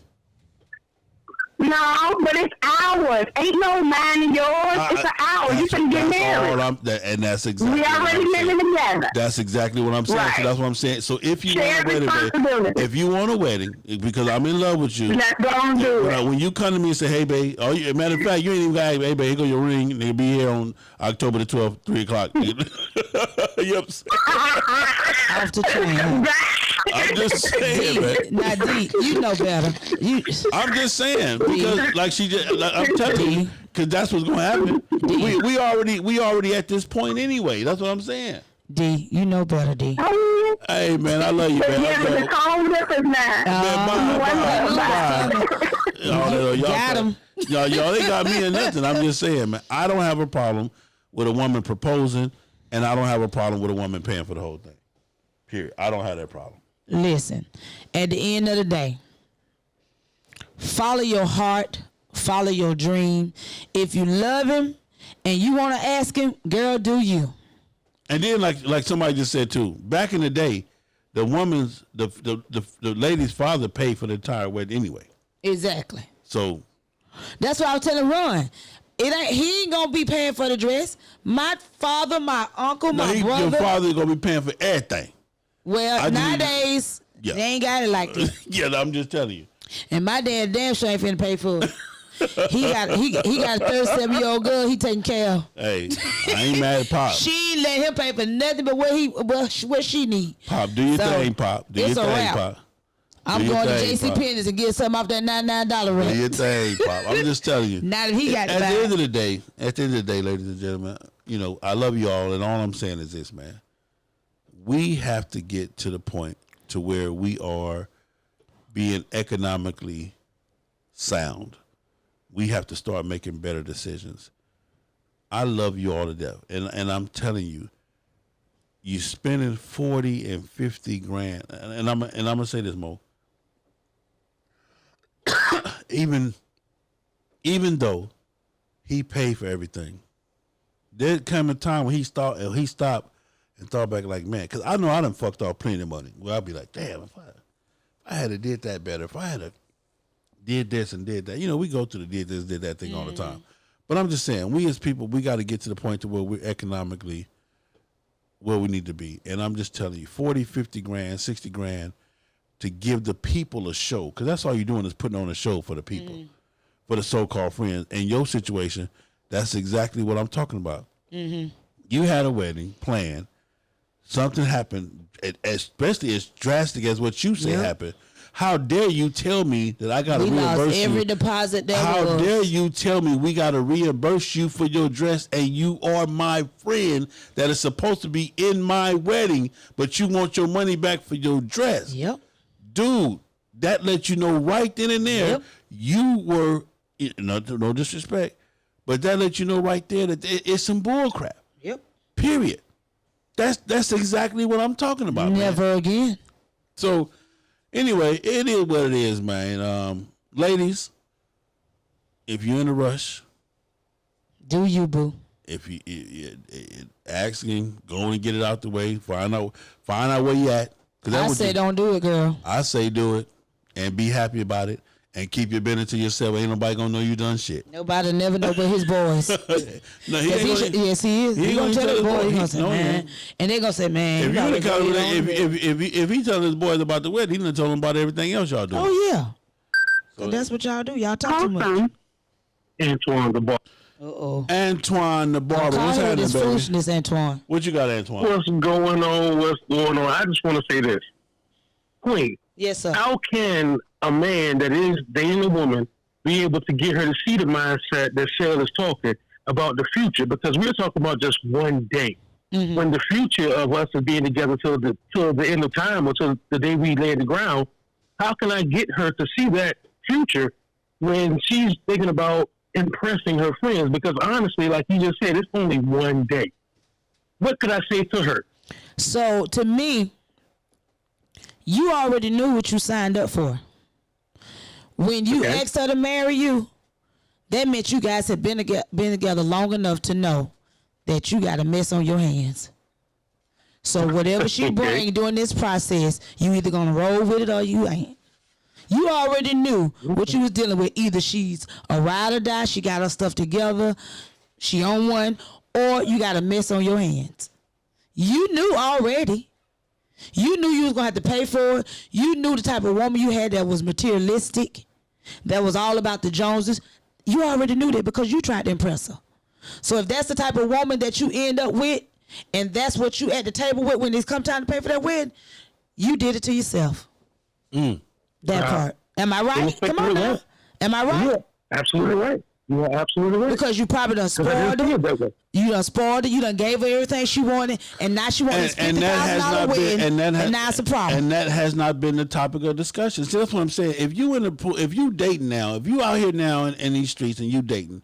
No, but it's ours. Ain't no mine and yours. It's ours. You can get married. And that's exactly. We already living together. That's exactly what I'm saying. Right. So that's what I'm saying. So if you want a wedding, because I'm in love with you, let's go and do it. When you come to me and say, "Hey, babe," matter of fact, you ain't even got, "Hey, babe, here go your ring. They'll be here on October the 12th, 3:00." You upset? Off the train. I'm just saying, man. Now, D, you know better. I'm just saying, because I'm telling you, because that's what's going to happen. We already at this point anyway. That's what I'm saying. D, you know better, D. Hey, man, I love you, man. It's all different now. Got him. Y'all ain't got me or nothing. I'm just saying, man. I don't have a problem with a woman proposing, and I don't have a problem with a woman paying for the whole thing. Period. I don't have that problem. Listen, at the end of the day, follow your heart, follow your dream. If you love him and you want to ask him, girl, do you? And then, like somebody just said too, back in the day, the lady's father paid for the entire wedding anyway. Exactly. So that's why I was telling Ron. He ain't gonna be paying for the dress. My father, my uncle, my brother. Your father's gonna be paying for everything. Well, nowadays, they ain't got it like that. Yeah, I'm just telling you. And my dad damn sure ain't finna pay for it. He got a 37-year-old girl he taking care of. Hey, I ain't mad at Pop. She ain't let him pay for nothing but what she need. Pop, do your thing, Pop. Do your thing, Pop. I'm going to J.C. Penney's and get something off that $99 rent. Do your thing, Pop. I'm just telling you. Now that he got at the end of the day, ladies and gentlemen, I love you all, and all I'm saying is this, man. We have to get to the point to where we are being economically sound. We have to start making better decisions. I love you all to death, and I'm telling you, you spending 40 and 50 grand, and I'm gonna say this, Mo. even though he paid for everything, there come a time when he stopped and thought back like, man, because I know I done fucked off plenty of money. Well, I'll be like, damn, if I had to did that better, if I had to did this and did that. We go through the did this, did that thing all the time. But I'm just saying, we as people, we got to get to the point to where we're economically where we need to be. And I'm just telling you, 40, 50 grand, 60 grand to give the people a show. Because that's all you're doing is putting on a show for the people, for the so-called friends. In your situation, that's exactly what I'm talking about. Mm-hmm. You had a wedding planned. Something happened, especially as drastic as what you say happened. How dare you tell me that I got to reimburse lost every you? deposit that How was. dare you tell me we got to reimburse you for your dress, and you are my friend that is supposed to be in my wedding, but you want your money back for your dress? Yep. Dude, that lets you know right then and there you were, no disrespect, but that lets you know right there that it's some bull crap. Yep. Period. That's exactly what I'm talking about. Never man. again. So, anyway, it is what it is, man. Ladies, if you're in a rush, do you, boo? If you asking, go and get it out the way. Find out where you at. I say don't do it, girl. I say do it and be happy about it and keep your business to yourself. Ain't nobody gonna know you done shit. Nobody never know but his boys. No, he ain't gonna, yes, he is. He gonna tell his boys. He gonna say, man, and they gonna say, man. If he tell his boys about the wedding, he done told them about everything else y'all do. Oh yeah. So that's what y'all do. Y'all talk too much. Antoine the Barber. Antoine the Barber. What's happening, this baby? Foolishness, Antoine. What you got, Antoine? What's going on? I just want to say this. Queen. Yes, sir. How can a man that is dating a woman be able to get her to see the mindset that Shell is talking about the future? Because we're talking about just one day. Mm-hmm. When the future of us is being together till the end of time or till the day we lay the ground, how can I get her to see that future when she's thinking about impressing her friends? Because honestly, like you just said, it's only one day. What could I say to her? So to me, you already knew what you signed up for. When you asked her to marry you, that meant you guys had been together long enough to know that you got a mess on your hands. So whatever she bring during this process, you either gonna roll with it or you ain't. You already knew what you was dealing with. Either she's a ride or die, she got her stuff together, she on one, or you got a mess on your hands. You knew already. You knew you was going to have to pay for it. You knew the type of woman you had that was materialistic, that was all about the Joneses. You already knew that because you tried to impress her. So if that's the type of woman that you end up with, and that's what you at the table with when it's come time to pay for that wedding, you did it to yourself. That part. Am I right? Come on now. Am I right? Yeah, absolutely right. You are absolutely right. Because you probably done spoiled her. You done spoiled her. You done gave her everything she wanted, and now she wants $50,000 wedding, and now it's a problem. And that has not been the topic of discussion. See, that's what I'm saying. If you dating now, if you out here now in these streets and you dating,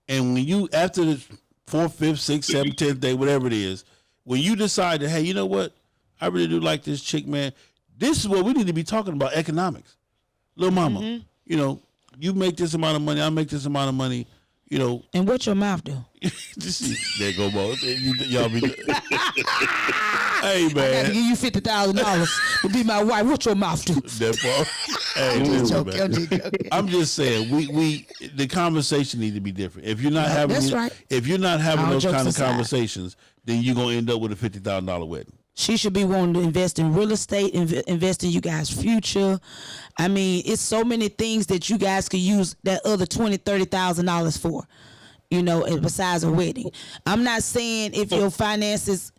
and when you after the 4th, 5th, 6th, 7th, 10th day, whatever it is, when you decide that, hey, you know what, I really do like this chick, man. This is what we need to be talking about: economics. Little mama, you know. You make this amount of money, I make this amount of money, you know. And what your mouth do? There go, both. Y'all be. Hey, man. I got to give you $50,000 to be my wife. What your mouth do? That part. Hey, listen, man. I'm just saying, we the conversation need to be different. If you're not having, if you're not having those kind of conversations, then you're gonna end up with a $50,000 wedding. She should be wanting to invest in real estate, invest in you guys' future. I mean, it's so many things that you guys could use that other $20,000, $30,000 for, you know, besides a wedding. I'm not saying if your finances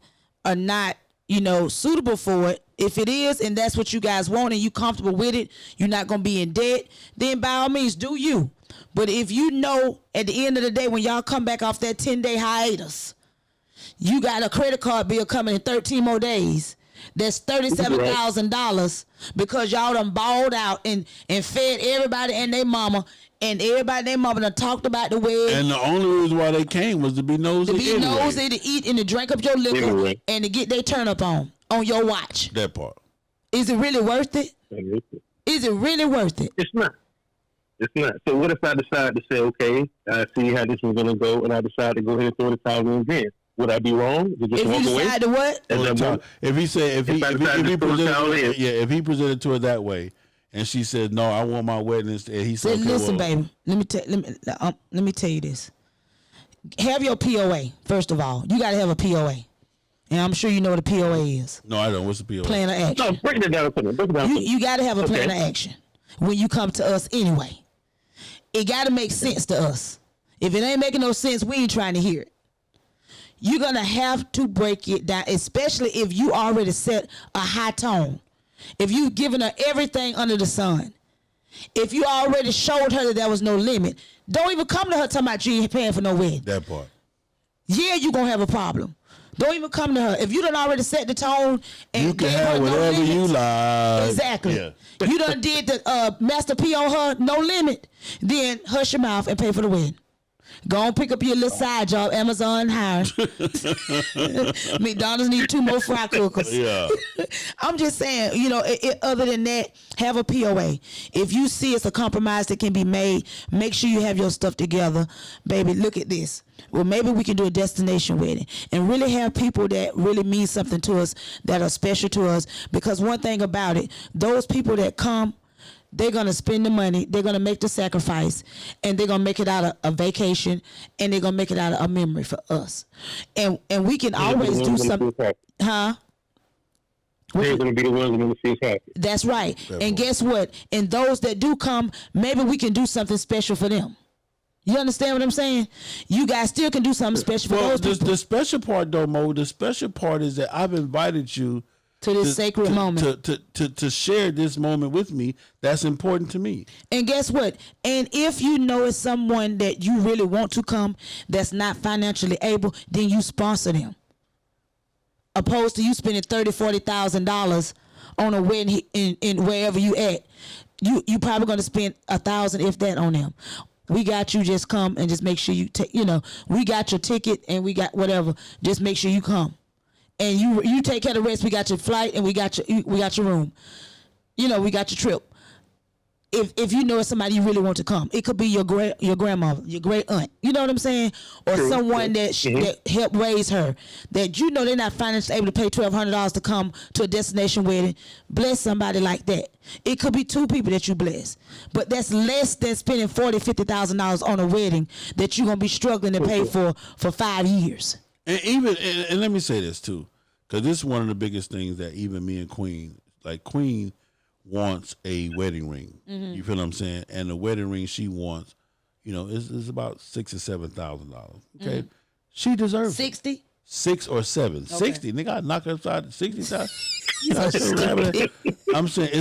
are not, you know, suitable for it. If it is, and that's what you guys want, and you comfortable with it, you're not going to be in debt, then by all means, do you. But if you know at the end of the day, when y'all come back off that 10-day hiatus, you got a credit card bill coming in 13 more days. That's $37,000 because y'all done balled out and fed everybody and their mama, and everybody and their mama done talked about the wedding. And the only reason why they came was to be nosy. To be nosy, to eat and to drink up your liquor and to get their turn up on your watch. That part. Is it really worth it? Is it really worth it? It's not. It's not. So what if I decide to say, okay, I see how this is going to go, and I decide to go ahead and throw the towel in again? Would I be wrong? If you decide to what? If he presented to her that way, and she said, "No, I want my wedding," and he said, okay, "Listen, baby, let me tell you this. have your POA, first of all. You got to have a POA. And I'm sure you know what a POA is. No, I don't. What's the POA? Plan of action. No, break it down for me. You got to have a plan of action when you come to us anyway. It got to make sense to us. If it ain't making no sense, we ain't trying to hear it. You're going to have to break it down, especially if you already set a high tone. If you've given her everything under the sun. If you already showed her that there was no limit, don't even come to her talking about you ain't paying for no wedding. That part. Yeah, you're going to have a problem. Don't even come to her. If you done already set the tone and you can have whatever you like. Exactly. Yeah. You done did the Master P on her, no limit, then hush your mouth and pay for the wedding. Go on, pick up your little side job, Amazon hire. McDonald's need 2 more fry cookers. Yeah. I'm just saying, you know, other than that, have a POA. If you see it's a compromise that can be made, make sure you have your stuff together. Baby, look at this. Well, maybe we can do a destination wedding and really have people that really mean something to us, that are special to us. Because one thing about it, those people that come, they're going to spend the money, they're going to make the sacrifice, and they're going to make it out of a vacation, and they're going to make it out of a memory for us. And we can always do something. Huh? They're going to be the ones that are going to see us happy. That's right. And guess what? And those that do come, maybe we can do something special for them. You understand what I'm saying? You guys still can do something special for those people. The special part, though, Mo, the special part is that I've invited you to this sacred moment. To share this moment with me that's important to me. And guess what? And if you know it's someone that you really want to come that's not financially able, then you sponsor them. Opposed to you spending $30,000-$40,000 on a wedding in wherever you at. You probably going to spend $1,000 if that on them. We got you, just come and just make sure you take, we got your ticket and we got whatever. Just make sure you come. And you take care of the rest. We got your flight and we got your room. We got your trip. If you know it's somebody you really want to come, it could be your grandmother, your great aunt. You know what I'm saying? Or someone that helped raise her. That they're not financially able to pay $1,200 to come to a destination wedding. Bless somebody like that. It could be 2 people that you bless, but that's less than spending $40,000-$50,000 on a wedding that you're gonna be struggling to pay for 5 years. And let me say this too, because this is one of the biggest things that even me and Queen wants a wedding ring. Mm-hmm. You feel what I'm saying? And the wedding ring she wants, is about $6,000 or $7,000. Okay, mm-hmm. She deserves 60. It. 6 or 7. Okay. 60. Nigga, I knock upside 60,000. I'm saying I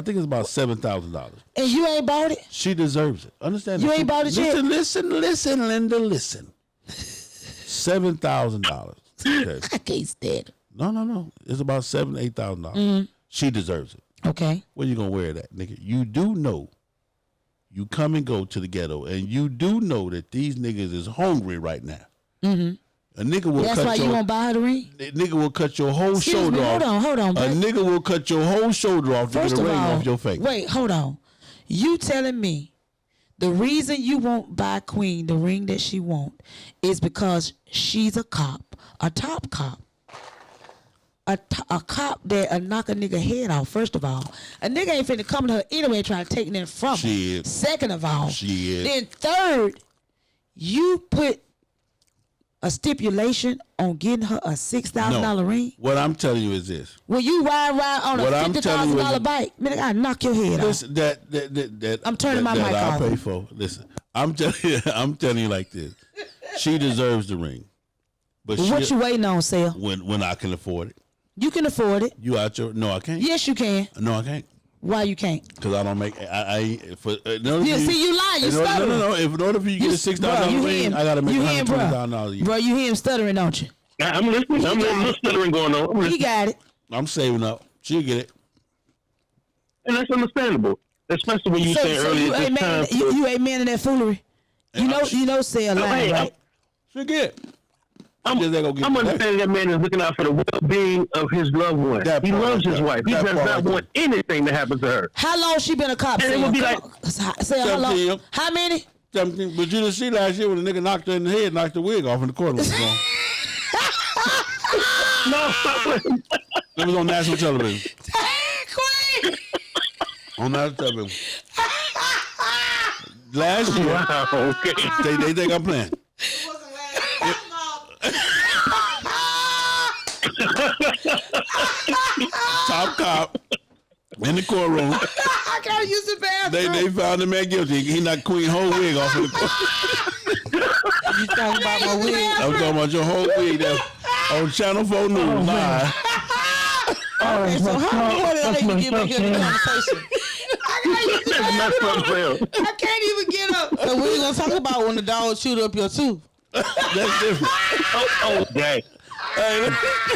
think it's about $7,000. And you ain't bought it? She deserves it. Understand? You ain't bought it yet? Listen, Linda, listen. $7,000. Okay. I can't stand it. No. It's about $7,000-$8,000. Mm-hmm. She deserves it. Okay. Where you gonna wear that, nigga? You do know. You come and go to the ghetto, and you do know that these niggas is hungry right now. Mm-hmm. A nigga will That's why you won't buy her the ring? A nigga will cut your whole shoulder off. Hold on. A nigga will cut your whole shoulder off to get a ring off your face. Wait, hold on. You telling me the reason you won't buy Queen the ring that she want is because she's a cop, a top cop. A cop that'll knock a nigga head off, first of all. A nigga ain't finna come to her anyway trying to take that from her. Second of all. Then third, you put a stipulation on getting her a $6,000 ring. What I'm telling you is this. When you ride on a $50,000 bike, man, I knock your head off. That I'm turning my mic off. I pay for. Listen, I'm telling you like this. She deserves the ring. But what you waiting on, Sale? When I can afford it. You can afford it. You out your? No, I can't. Yes, you can. No, I can't. Why you can't? Because I don't make. See, you lying. You stuttering. No. In order for you to get a $6,000 ring, I gotta make $120,000 a year. Bro, you hear him stuttering, don't you? I'm listening. I'm listening. Stuttering going on. He got it. I'm saving up. She'll get it. And that's understandable, especially when you said earlier this time. You ain't man in that foolery. You know, say a lie, right? She'll get it. I'm understanding that man is looking out for the well-being of his loved one. He loves his wife. He does not want anything to happen to her. How long she been a cop? And it would be like, how long? How many? 17. But you didn't see last year when the nigga knocked her in the head, knocked the wig off in the corner. No, it was on national television. Queen. On national television. Last year. Wow, okay. They think I'm playing. top cop in the courtroom. I gotta use the bathroom. They found the man guilty. He knocked Queen whole wig off of the court. You talking about my wig? I'm talking about your whole wig there on Channel 4 News live. Okay, so how did I even get back in the conversation? I can't even get up. So what are you gonna talk about when the dog chewed up your tooth? That's different. Oh, dang. Hey,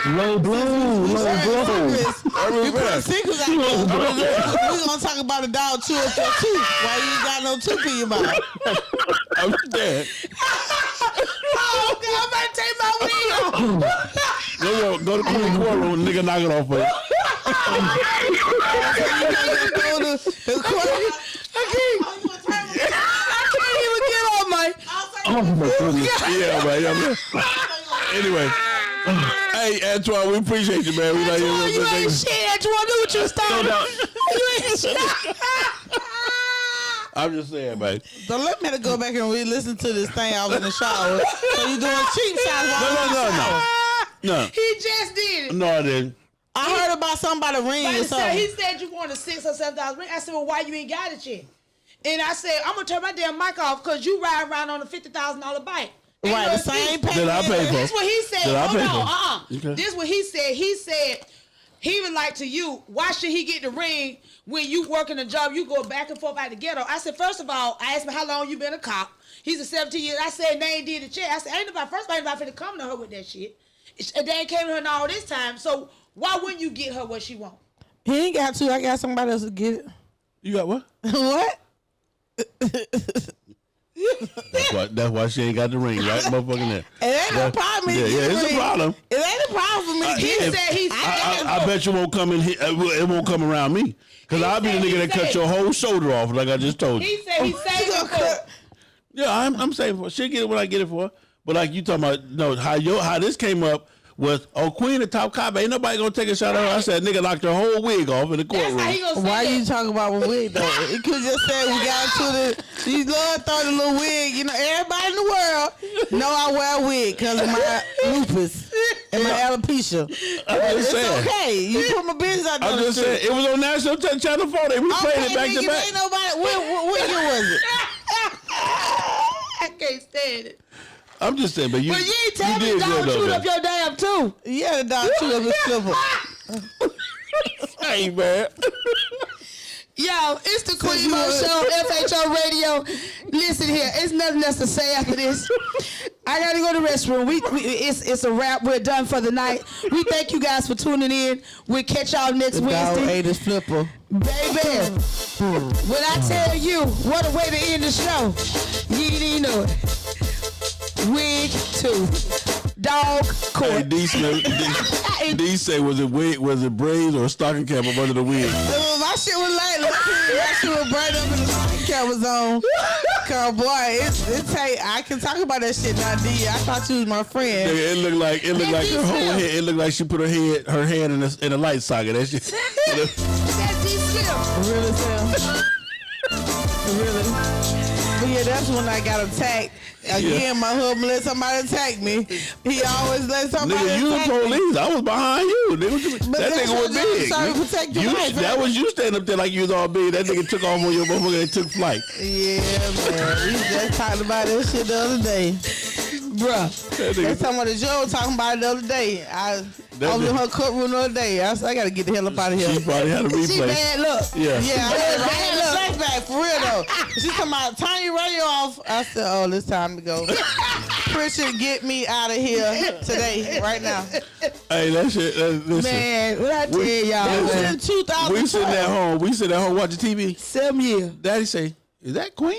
Low blow. You put secrets out there. We're gonna talk about the dog chew up your tooth. Why you ain't got no tooth in your mouth? I'm dead. Oh, God, I'm about to take my wig off. Go to Queen courtroom, nigga knock it off for you. I can't even get on, Mike. Oh, my goodness. Yeah, man. Anyway. Hey, Antoine, we appreciate you, man. We like Antoine, you ain't shit. Antoine, do what you started. You ain't shit. I'm just saying, man. So let me go back and re-listen to this thing I was in the shower. So you doing cheap shots while No. He just did it. No, I didn't. I heard about somebody ring or something. He said you wanted $6,000 or $7,000 ring. I said, well, why you ain't got it yet? And I said, I'm going to turn my damn mic off because you ride around on a $50,000 bike. Right, the same payment. Did I pay for? This is what he said. Okay. This is what he said. He said he would like to you. Why should he get the ring when you working a job? You go back and forth out the ghetto. I said, first of all, I asked him how long you been a cop. He's a 17 years. I said, they ain't did the check. I said, ain't nobody finna come to her with that shit. They ain't came to her all this time. So why wouldn't you get her what she want? He ain't got to. I got somebody else to get it. You got what? What? That's why she ain't got the ring, right? Motherfucking there. It ain't no problem. Yeah, it's a problem. It ain't a problem for me. I bet you won't come in here. It won't come around me. Because I'll be the nigga that cut your whole shoulder off, like I just told you. He said he saved it for. Yeah, I'm saving for. She'll get it when I get it for her. But like you talking about, no, how this came up was, Queen the top cop, ain't nobody gonna take a shot at her. I said, nigga knocked her whole wig off in the courtroom. Why you talking about my wig though? It could just say we got to the, you love throw the little wig. You know, everybody in the world know I wear a wig because of my lupus and my alopecia. It's okay. You put my business out there. I'm just saying, it was on National Channel 4. They replayed it back to back. Ain't nobody, what year was it? I can't stand it. I'm just saying, but you. But you ain't tell me the dog chewed up your damn tooth. Yeah, the dog chewed up his slipper. Hey, man. Yo, it's the Queen Mo Show, FHO Radio. Listen here, it's nothing else to say after this. I gotta go to the restroom. It's a wrap. We're done for the night. We thank you guys for tuning in. We'll catch y'all next Wednesday. Dog ate his flipper. Baby, when I tell you what a way to end the show, you didn't even know it. Wig 2. Dog court. Hey, D say, was it braids or a stocking cap up under the wig? My shit was like, my shit was bright up in the stocking cap was on. Cause boy, it's I can talk about that shit now, D. I thought you was my friend. It looked like her whole head. It looked like she put her hand in a light socket. That shit. That's D-Slim. Really, Sam? Really? But yeah, that's when I got attacked. Again, my husband let somebody attack me. He always let somebody attack me. Nigga, you the police. I was behind you. That nigga was big. Sorry, protect your life. That was you standing up there like you was all big. That nigga took off on your motherfucker and took flight. Yeah, man. We just talked about this shit the other day. Bruh. That's talking about the Joe talking about it the other day. I was in her courtroom the other day. I said, I got to get the hell up out of here. She probably had a replay. She bad luck. Yeah. Yeah, I had a flashback, for real though. She talking about, turn your radio off. I said, oh, it's time to go. Pritchard, get me out of here today, right now. Hey, that shit, listen. Man, what I tell y'all, that was in 2012. We sitting at home watching TV. 7 years. Daddy say, is that Queen?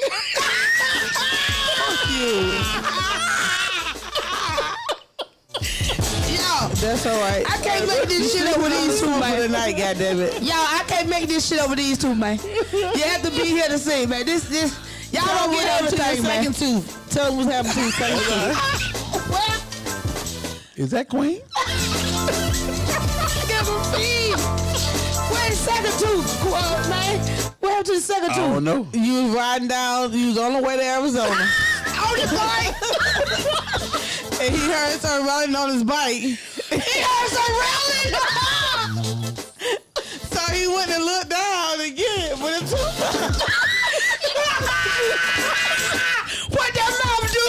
Fuck you. That's all right. I can't make this shit over these two, man. Tonight, goddammit. Y'all, I can't make this shit over these two, man. You have to be here to see, man. This, y'all don't get everything, man. Second tooth. Tell them what's happening to the second tooth. What? Is that Queen? Give him feed. Where's the second tooth, man? What happened to the second tooth? I don't know. You was riding down. You was on the way to Arizona. On the bike. And he heard something rolling on his bike. He heard some rolling. went and looked down again, but it's What that mouth do?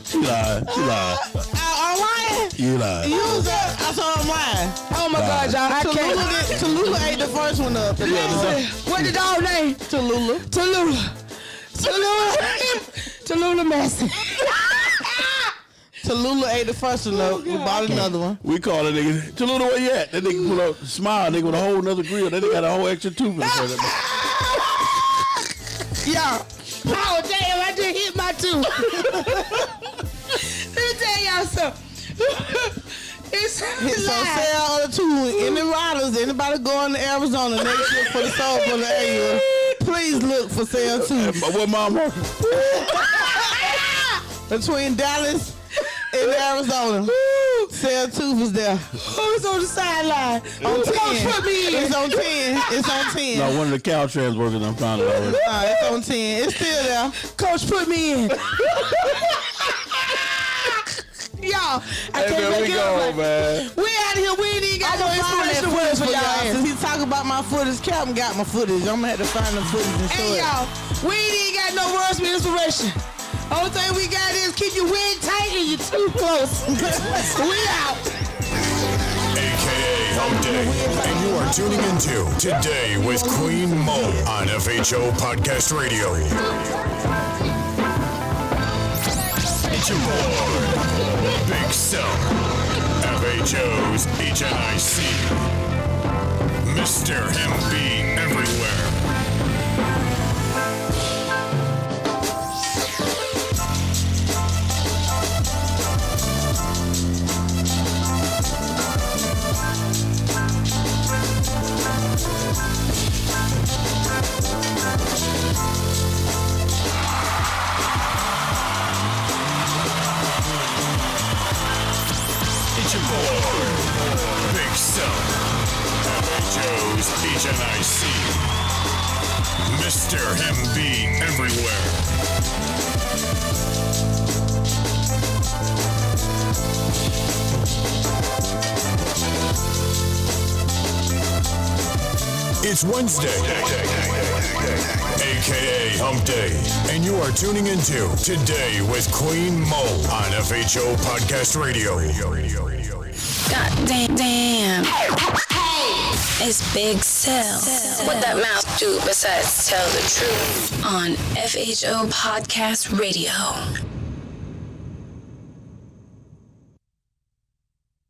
She lied. I'm lying. You lied. You was that? I saw I'm lying. Oh my God, y'all! I can't. Tallulah ate the first one up. What the dog name? Tallulah. Tallulah Massey. Tallulah ate the first one up. We bought another one. We call that nigga Tallulah, where you at? That nigga put up smile, nigga with a whole nother grill. That nigga got a whole extra tooth in front of Y'all. Oh damn! I just hit my tooth. Let me tell y'all something. It's So sell the two in the riders. Anybody going to Arizona next year for the Soul for the annual, please look for sale two. What mama? Between Dallas and Arizona. Sale two was there. Who's on the sideline? On 10. Coach, put me in. It's on 10. It's on 10. No, one of the Caltrans workers done found it already. Nah, it's on 10. It's still there. Coach, put me in. Y'all, I can't there we make it go, up. man. We out here. We ain't even got no inspirational words for y'all. Since he talk about my footage, Captain got my footage. I'm gonna have to find the footage and show Hey, it. y'all, we ain't even got no words for inspiration. Only thing we got is keep your wig tight and your too close. We out. AKA Hump Day. And you are tuning into Today with Queen Mo on FHO Podcast Radio. It's your boy, Big Cell, FHO's HNIC, Mr. MB Everywhere. It's your boy, Big Cell, FHO's HNIC, Mr. MB Everywhere. It's Wednesday, aka Hump Day, and you are tuning into Today with Queen Mo on FHO Podcast Radio. God damn. It's Big Cell. What that mouth do besides tell the truth on FHO Podcast Radio.